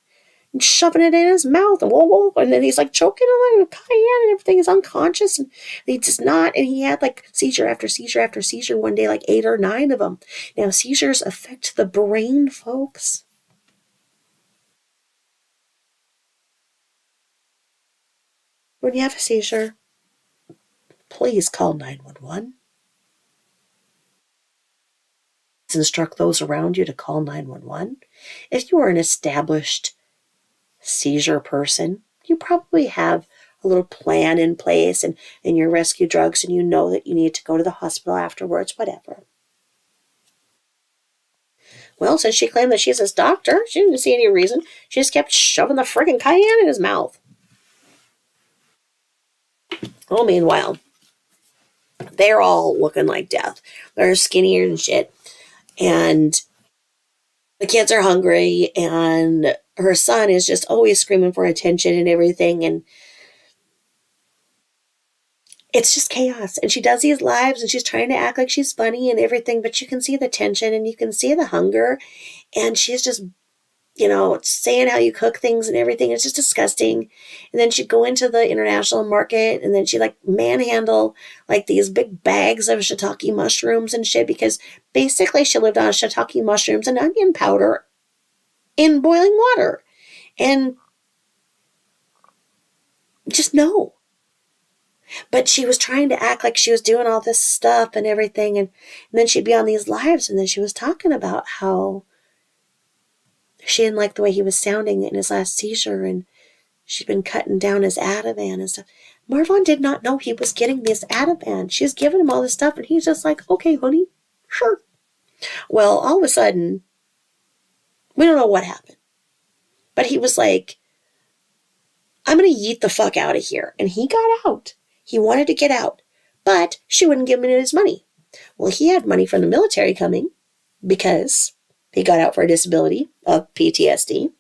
and shoving it in his mouth, and whoa, and then he's like choking on the cayenne, and everything is unconscious, and he does not, and he had like seizure after seizure after seizure one day, like 8 or 9 of them. Now, seizures affect the brain, folks. When you have a seizure, please call 911. Instruct those around you to call 911. If you are an established seizure person, you probably have a little plan in place and your rescue drugs, and you know that you need to go to the hospital afterwards, whatever. Well, since she claimed that she's his doctor, she didn't see any reason. She just kept shoving the friggin' cayenne in his mouth. Oh, meanwhile, they're all looking like death. They're skinnier and shit. And the kids are hungry, and her son is just always screaming for attention and everything. And it's just chaos. And she does these lives, and she's trying to act like she's funny and everything, but you can see the tension and you can see the hunger. And she's just, saying how you cook things and everything. It's just disgusting. And then she'd go into the international market, and then she'd like manhandle like these big bags of shiitake mushrooms and shit, because basically she lived on shiitake mushrooms and onion powder in boiling water. And just no. But she was trying to act like she was doing all this stuff and everything. And then she'd be on these lives, and then she was talking about how she didn't like the way he was sounding in his last seizure, and she'd been cutting down his Ativan and stuff. Marvin did not know he was getting this Ativan. She was giving him all this stuff, and he's just like, okay, honey, sure. Well, all of a sudden, we don't know what happened, but he was like, I'm going to yeet the fuck out of here. And he got out. He wanted to get out, but she wouldn't give him his money. Well, he had money from the military coming because he got out for a disability of PTSD.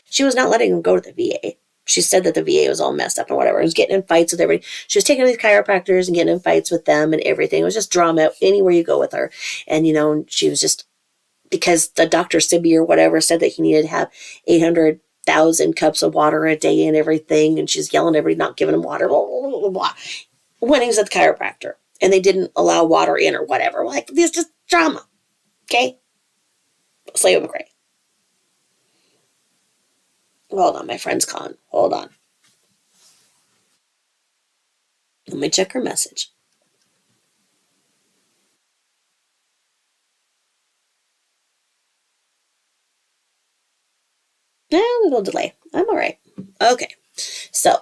She was not letting him go to the VA. She said that the VA was all messed up and whatever. He was getting in fights with everybody. She was taking these chiropractors and getting in fights with them and everything. It was just drama anywhere you go with her. And, she was just, because the Dr. Sibby or whatever said that he needed to have 800,000 cups of water a day and everything. And she's yelling at everybody, not giving him water, blah, blah, blah, blah. When he was at the chiropractor and they didn't allow water in or whatever. Like, there's just drama. Okay? Slave of Gray. Hold on, my friend's calling. Hold on. Let me check her message. Yeah, a little delay. I'm all right. Okay. So,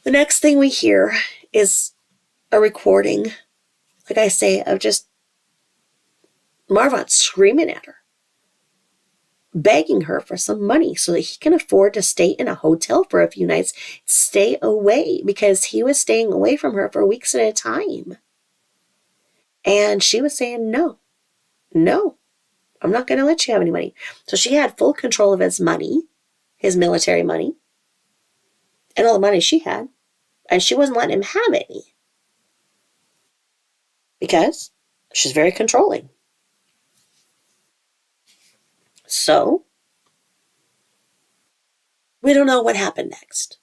the next thing we hear is a recording, like I say, of just Marvon screaming at her, begging her for some money so that he can afford to stay in a hotel for a few nights, stay away, because he was staying away from her for weeks at a time. And she was saying, no, no, I'm not going to let you have any money. So she had full control of his money, his military money, and all the money she had. And she wasn't letting him have any because she's very controlling. So we don't know what happened next.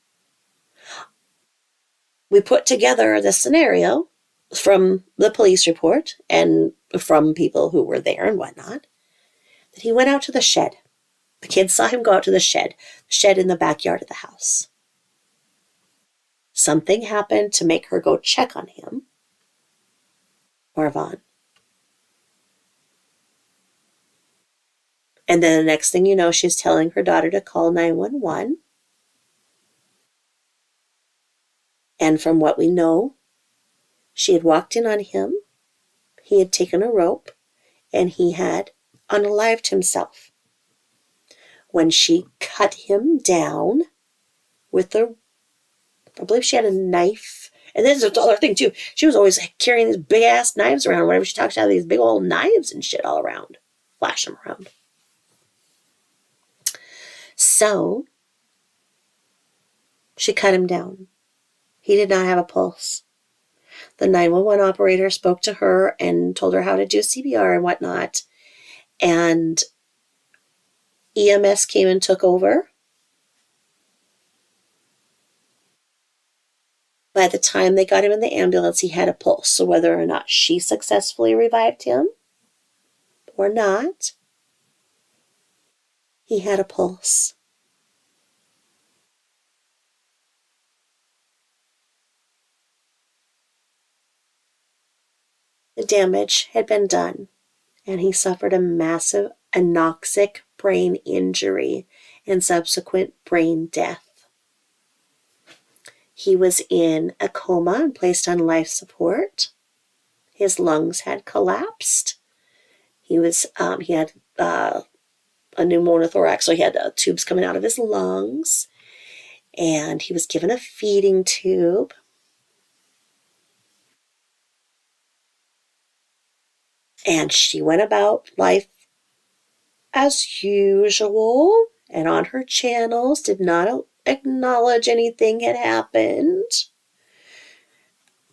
We put together the scenario from the police report and from people who were there and whatnot, that he went out to the shed. The kids saw him go out to the shed in the backyard of the house. Something happened to make her go check on him, Marvon. And then the next thing you know, she's telling her daughter to call 911. And from what we know, she had walked in on him. He had taken a rope and he had unalived himself. When she cut him down with I believe she had a knife. And this is the other thing too. She was always carrying these big ass knives around. Whenever she talks, she had these big old knives and shit all around. Flash them around. So she cut him down. He did not have a pulse. The 911 operator spoke to her and told her how to do CPR and whatnot. And EMS came and took over. By the time they got him in the ambulance, he had a pulse. So whether or not she successfully revived him or not, he had a pulse. The damage had been done, and he suffered a massive anoxic brain injury and subsequent brain death. He was in a coma and placed on life support. His lungs had collapsed. He had a pneumothorax, so he had tubes coming out of his lungs, and he was given a feeding tube. And she went about life as usual, and on her channels did not acknowledge anything had happened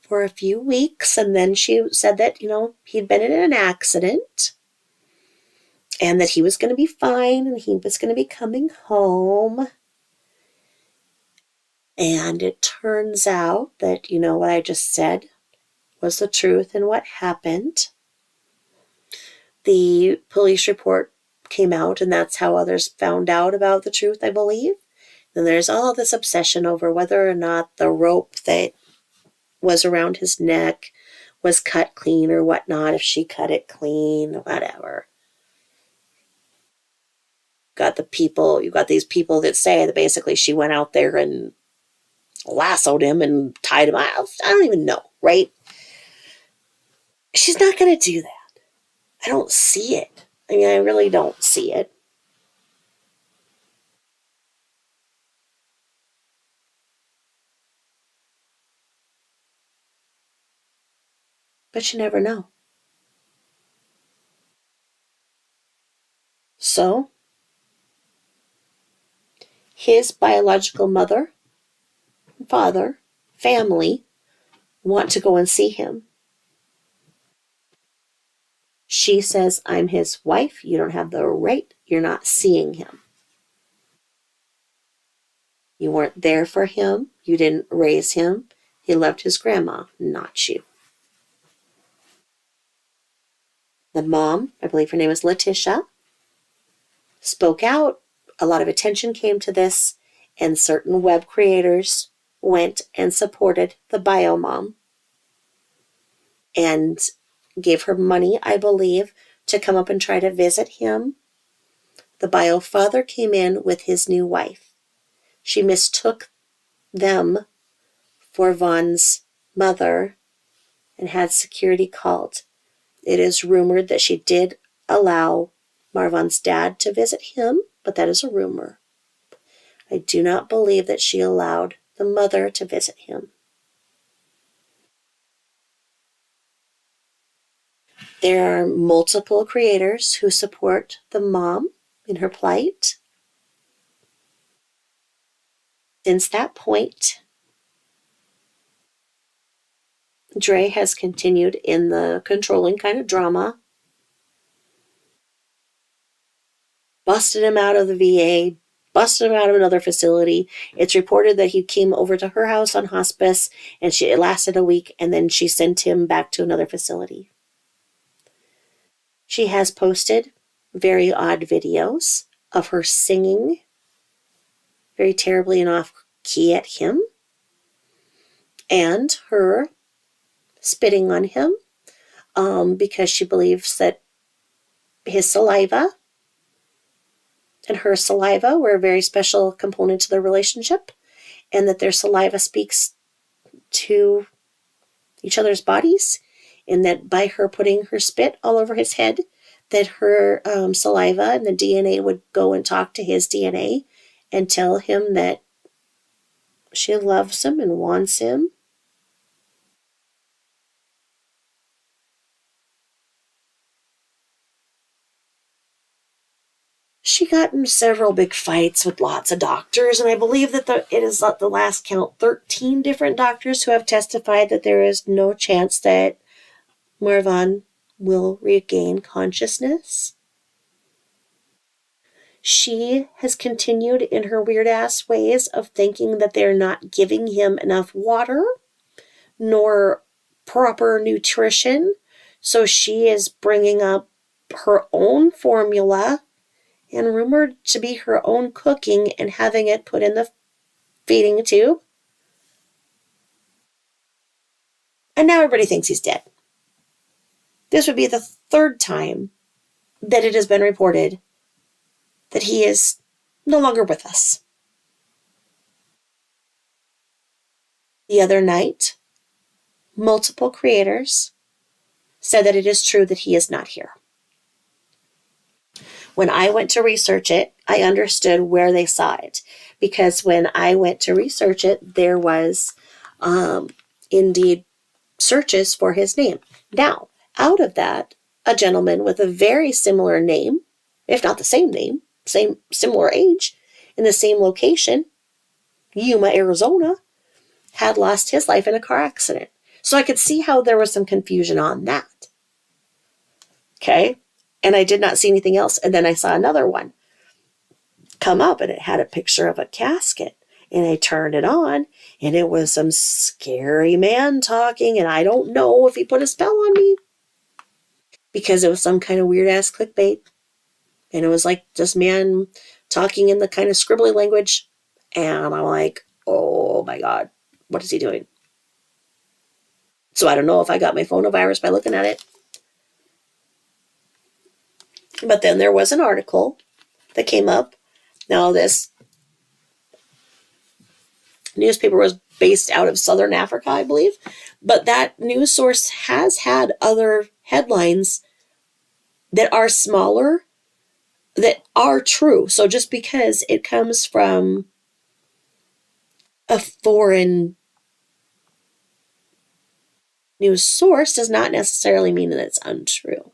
for a few weeks. And then she said that, he'd been in an accident and that he was going to be fine and he was going to be coming home. And it turns out that, what I just said was the truth and what happened. The police report came out, and that's how others found out about the truth, I believe. Then there's all this obsession over whether or not the rope that was around his neck was cut clean or whatnot, if she cut it clean, whatever. You've got these people that say that basically she went out there and lassoed him and tied him out. I don't even know, right? She's not going to do that. I don't see it. I really don't see it. But you never know. So, his biological mother, father, family want to go and see him. She says, I'm his wife. You don't have the right. You're not seeing him. You weren't there for him. You didn't raise him. He loved his grandma, not you. The mom, I believe her name is Letitia, spoke out. A lot of attention came to this, and certain web creators went and supported the bio mom and gave her money, I believe, to come up and try to visit him. The bio father came in with his new wife. She mistook them for Vaughn's mother and had security called. It is rumored that she did allow Marvan's dad to visit him, but that is a rumor. I do not believe that she allowed the mother to visit him. There are multiple creators who support the mom in her plight. Since that point, Dre has continued in the controlling kind of drama, busted him out of the VA, busted him out of another facility. It's reported that he came over to her house on hospice, and it lasted a week, and then she sent him back to another facility. She has posted very odd videos of her singing very terribly and off key at him, and her spitting on him because she believes that his saliva and her saliva were a very special component to their relationship, and that their saliva speaks to each other's bodies, and that by her putting her spit all over his head, that her saliva and the DNA would go and talk to his DNA and tell him that she loves him and wants him. She got in several big fights with lots of doctors, and I believe that it is at the last count 13 different doctors who have testified that there is no chance that Marvan will regain consciousness. She has continued in her weird-ass ways of thinking that they're not giving him enough water nor proper nutrition, so she is bringing up her own formula and rumored to be her own cooking and having it put in the feeding tube. And now everybody thinks he's dead. This would be the third time that it has been reported that he is no longer with us. The other night, multiple creators said that it is true that he is not here. When I went to research it, I understood where they saw it, because when I went to research it, there was indeed searches for his name. Now, out of that, a gentleman with a very similar name, if not the same name, similar age, in the same location, Yuma, Arizona, had lost his life in a car accident. So I could see how there was some confusion on that. Okay? And I did not see anything else. And then I saw another one come up, and it had a picture of a casket. And I turned it on, and it was some scary man talking, and I don't know if he put a spell on me, because it was some kind of weird-ass clickbait. And it was like this man talking in the kind of scribbly language. And I'm like, oh my God, what is he doing? So I don't know if I got my phone a virus by looking at it. But then there was an article that came up. Now, this newspaper was based out of Southern Africa, I believe. But that news source has had other headlines that are smaller, that are true. So just because it comes from a foreign news source does not necessarily mean that it's untrue.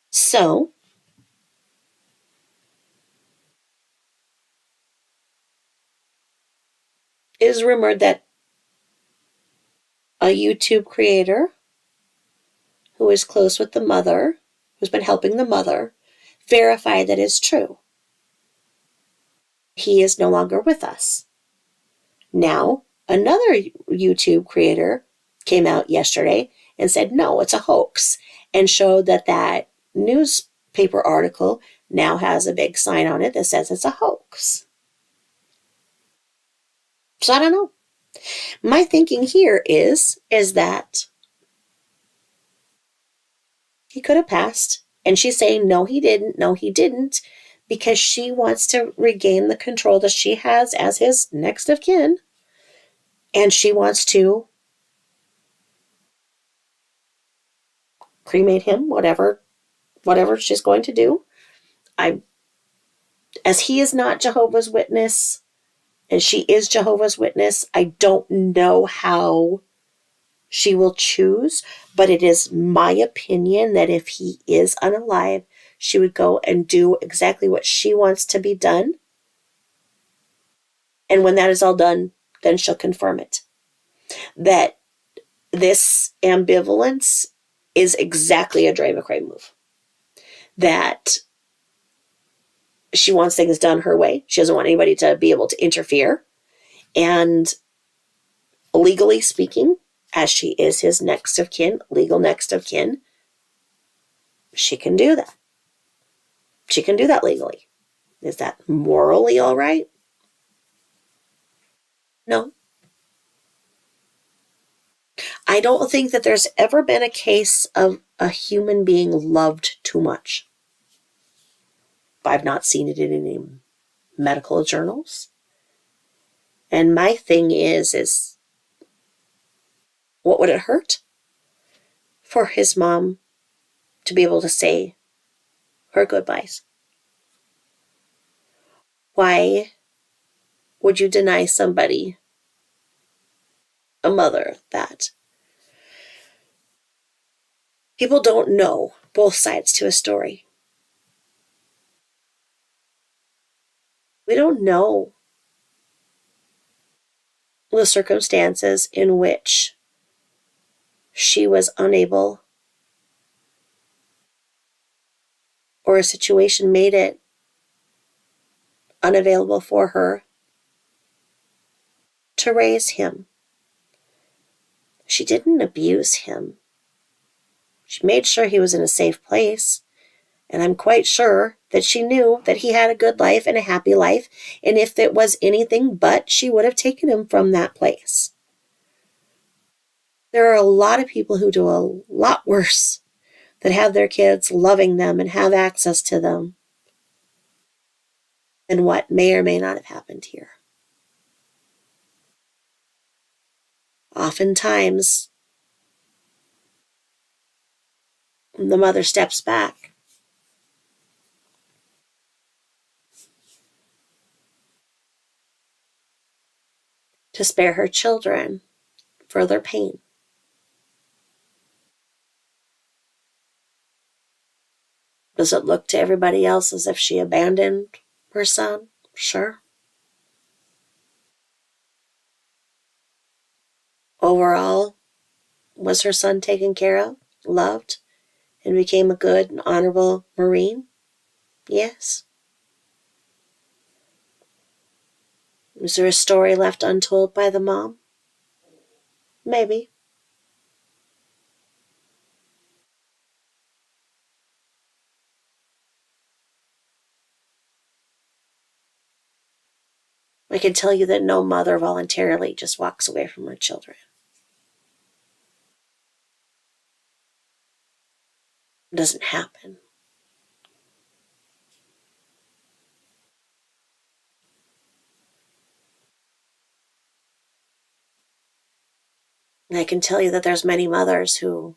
So, it is rumored that a YouTube creator who is close with the mother, who's been helping the mother, verified that it's true. He is no longer with us. Now, another YouTube creator came out yesterday and said, no, it's a hoax, and showed that that newspaper article now has a big sign on it that says it's a hoax. So I don't know. My thinking here is that he could have passed. And she's saying, no, he didn't. No, he didn't. Because she wants to regain the control that she has as his next of kin. And she wants to cremate him, whatever she's going to do. I, as he is not Jehovah's Witness, and she is Jehovah's Witness, I don't know how she will choose, but it is my opinion that if he is unalive, she would go and do exactly what she wants to be done. And when that is all done, then she'll confirm it. That this ambivalence is exactly a Dre McRae move. That she wants things done her way. She doesn't want anybody to be able to interfere. And legally speaking, as she is his next of kin, legal next of kin, she can do that. She can do that legally. Is that morally all right? No. I don't think that there's ever been a case of a human being loved too much. I've not seen it in any medical journals. And my thing is what would it hurt for his mom to be able to say her goodbyes? Why would you deny somebody, a mother, that? People don't know both sides to a story. We don't know the circumstances in which she was unable, or a situation made it unavailable for her to raise him. She didn't abuse him. She made sure he was in a safe place. And I'm quite sure that she knew that he had a good life and a happy life. And if it was anything but, she would have taken him from that place. There are a lot of people who do a lot worse, that have their kids loving them and have access to them, than what may or may not have happened here. Oftentimes, the mother steps back. To spare her children further pain. Does it look to everybody else as if she abandoned her son? Sure. Overall, was her son taken care of, loved, and became a good and honorable Marine? Yes. Was there a story left untold by the mom? Maybe. I can tell you that no mother voluntarily just walks away from her children. It doesn't happen. And I can tell you that there's many mothers who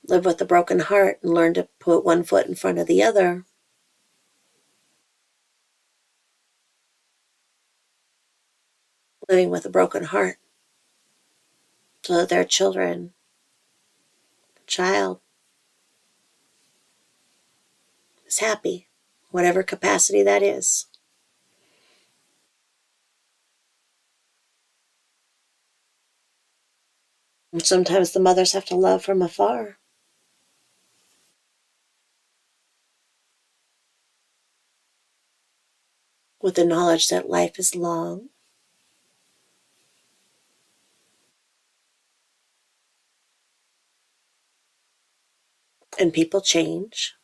live with a broken heart and learn to put one foot in front of the other. Living with a broken heart so that their child is happy, whatever capacity that is. And sometimes the mothers have to love from afar. with the knowledge that life is long and people change,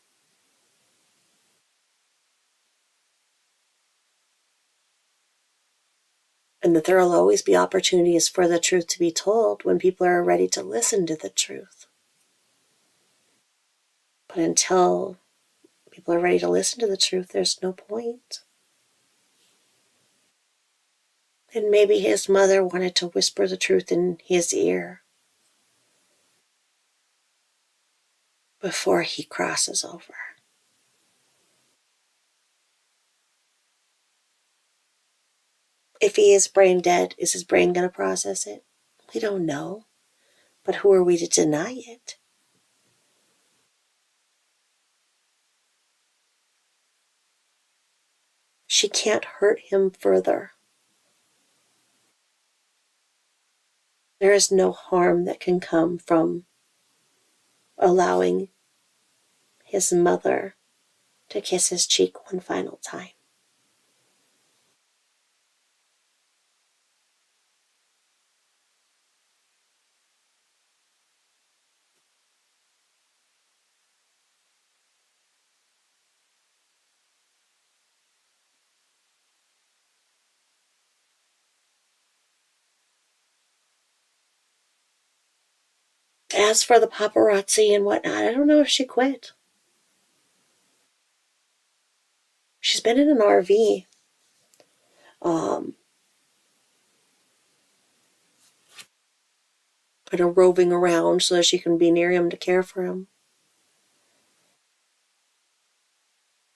and that there will always be opportunities for the truth to be told when people are ready to listen to the truth. But until people are ready to listen to the truth, there's no point. And maybe his mother wanted to whisper the truth in his ear before he crosses over. If he is brain dead, is his brain going to process it? We don't know. But who are we to deny it? She can't hurt him further. There is no harm that can come from allowing his mother to kiss his cheek one final time. As for the paparazzi and whatnot, I don't know if she quit. She's been in an RV. Kind of roving around so that she can be near him to care for him.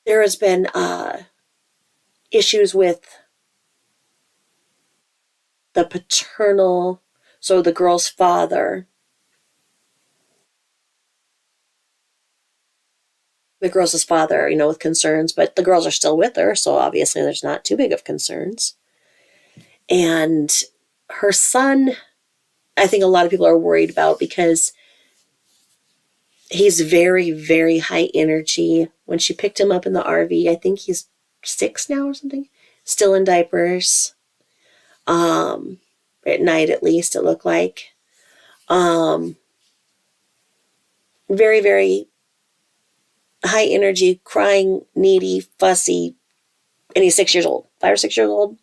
There has been issues with the paternal, so the girl's father. The girl's father, with concerns, but the girls are still with her, so obviously there's not too big of concerns. And her son, I think a lot of people are worried about because he's very, very high energy. When she picked him up in the RV, I think he's 6 now or something, still in diapers. At night, at least, it looked like. Very, very high energy, crying, needy, fussy, and he's 6 years old, 5 or 6 years old.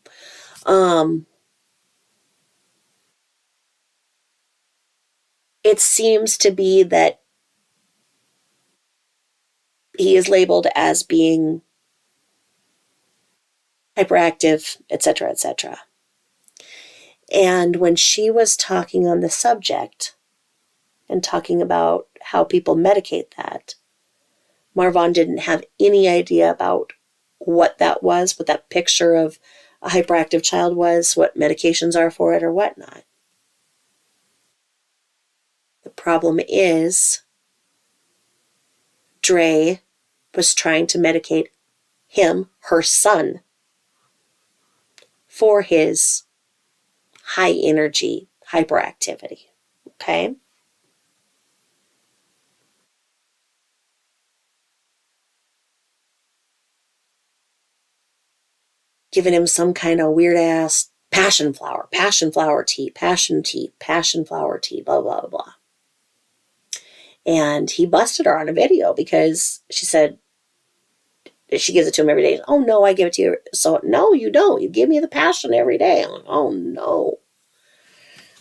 It seems to be that he is labeled as being hyperactive, etc., etc. And when she was talking on the subject and talking about how people medicate that, Marvon didn't have any idea about what that was, what that picture of a hyperactive child was, what medications are for it, or whatnot. The problem is, Dre was trying to medicate him, her son, for his high energy hyperactivity. Okay? Giving him some kind of weird ass passion flower tea, passion flower tea, blah, blah, blah. And he busted her on a video because she said, she gives it to him every day. Oh, no, I give it to you. So, no, you don't. You give me the passion every day. I'm like, oh, no.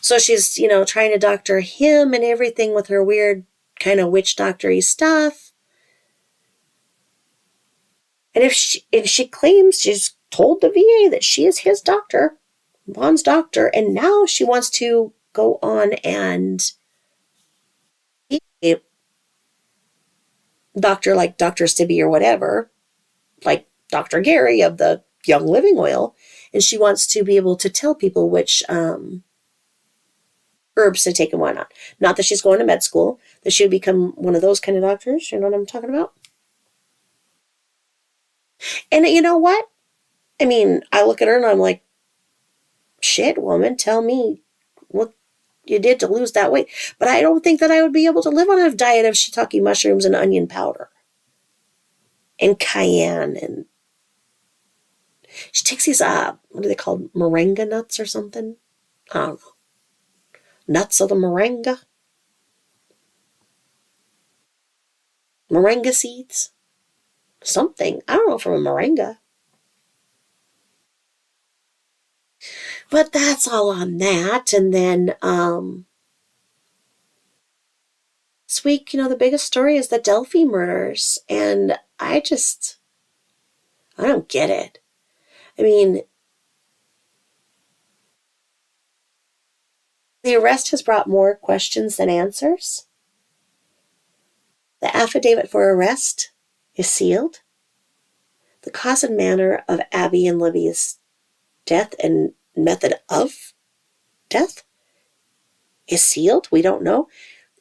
So she's, trying to doctor him and everything with her weird kind of witch doctory stuff. And if she claims she's told the VA that she is his doctor, Vaughn's doctor, and now she wants to go on and be a doctor like Dr. Sibby or whatever, like Dr. Gary of the Young Living Oil, and she wants to be able to tell people which herbs to take and whatnot. Not that she's going to med school, that she would become one of those kind of doctors. You know what I'm talking about? And you know what? I mean, I look at her and I'm like, shit, woman, tell me what you did to lose that weight. But I don't think that I would be able to live on a diet of shiitake mushrooms and onion powder and cayenne. And She takes these, what are they called? Moringa nuts or something? I don't know. Nuts of the moringa? Moringa seeds? Something. I don't know, from a moringa. But that's all on that. And then this week, the biggest story is the Delphi murders. And I don't get it. I mean, the arrest has brought more questions than answers. The affidavit for arrest is sealed. The cause and manner of Abby and Libby's death and method of death is sealed. We don't know.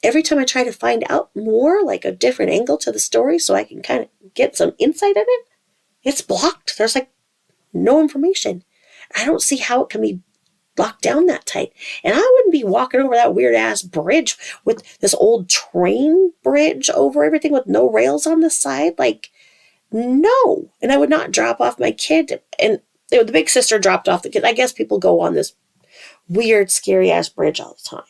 Every time I try to find out more, like a different angle to the story so I can kind of get some insight in it, it's blocked. There's like no information. I don't see how it can be locked down that tight. And I wouldn't be walking over that weird ass bridge with this old train bridge over everything with no rails on the side. Like, no. And I would not drop off my kid. And the big sister dropped off the kid. I guess people go on this weird, scary ass bridge all the time.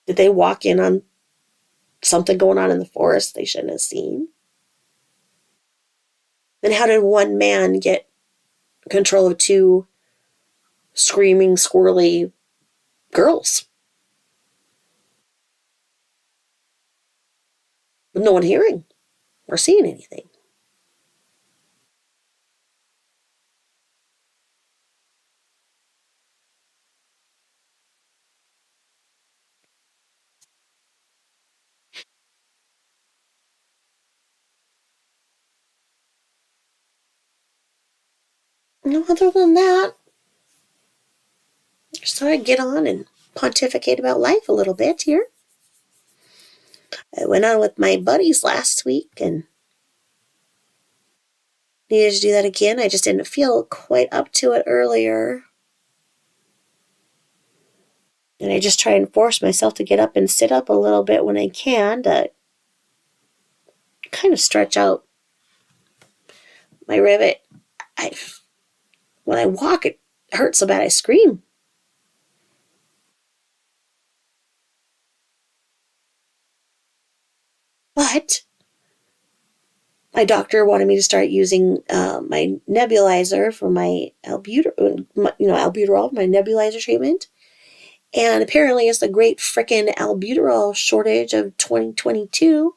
Did they walk in on something going on in the forest they shouldn't have seen? Then how did one man get control of two screaming, squirrely girls? With no one hearing or seeing anything. No, other than that, just thought I'd get on and pontificate about life a little bit here. I went on with my buddies last week and needed to do that again. I just didn't feel quite up to it earlier. And I just try and force myself to get up and sit up a little bit when I can to kind of stretch out my rivet. When I walk, it hurts so bad I scream. But my doctor wanted me to start using my nebulizer for my albuterol, my nebulizer treatment. And apparently it's the great frickin' albuterol shortage of 2022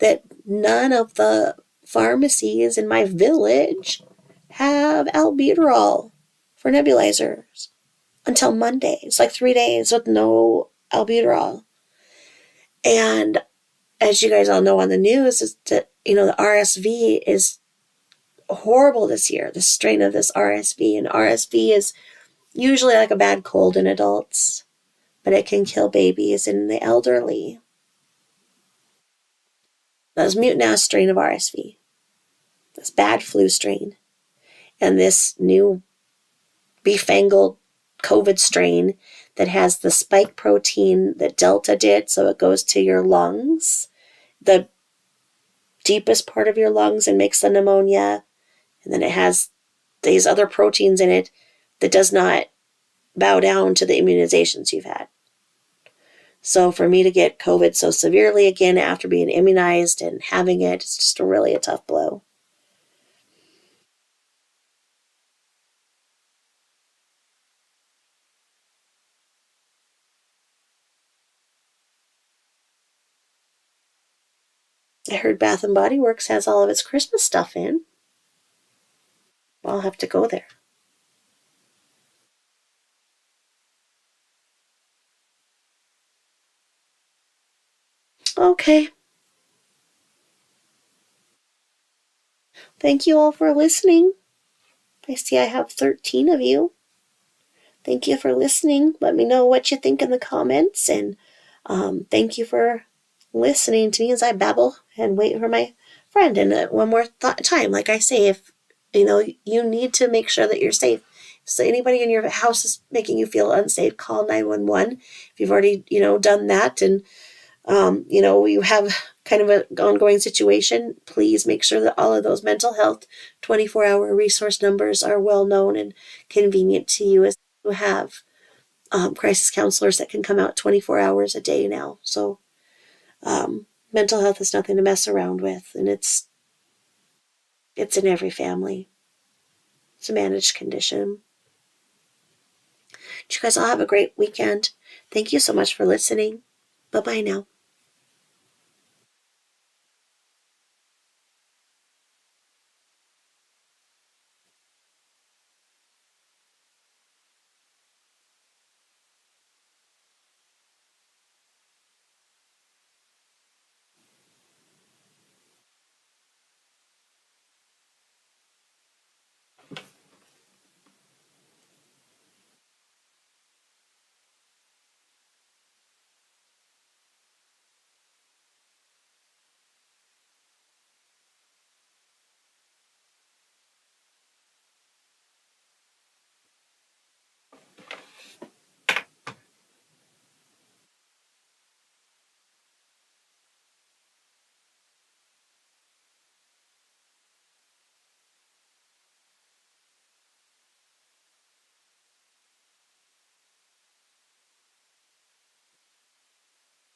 that none of the pharmacies in my village have albuterol for nebulizers until Monday. It's like 3 days with no albuterol. And as you guys all know on the news, is that, the RSV is horrible this year, the strain of this RSV. And RSV is usually like a bad cold in adults, but it can kill babies and the elderly. This mutant ass strain of RSV, this bad flu strain, and this new befangled COVID strain that has the spike protein that Delta did, so it goes to your lungs, the deepest part of your lungs, and makes the pneumonia. And then it has these other proteins in it that does not bow down to the immunizations you've had. So for me to get COVID so severely again after being immunized and having it, it's just really a tough blow. I heard Bath and Body Works has all of its Christmas stuff in. I'll have to go there. Okay. Thank you all for listening. I see I have 13 of you. Thank you for listening. Let me know what you think in the comments. And thank you for listening to me as I babble and wait for my friend. And one more time, like I say, if you need to make sure that you're safe. So anybody in your house is making you feel unsafe, call 911. If you've already, done that and You have kind of an ongoing situation, please make sure that all of those mental health 24-hour resource numbers are well known and convenient to you, as you have crisis counselors that can come out 24 hours a day now. So mental health is nothing to mess around with, and it's in every family. It's a managed condition. You guys all have a great weekend. Thank you so much for listening. Bye bye now.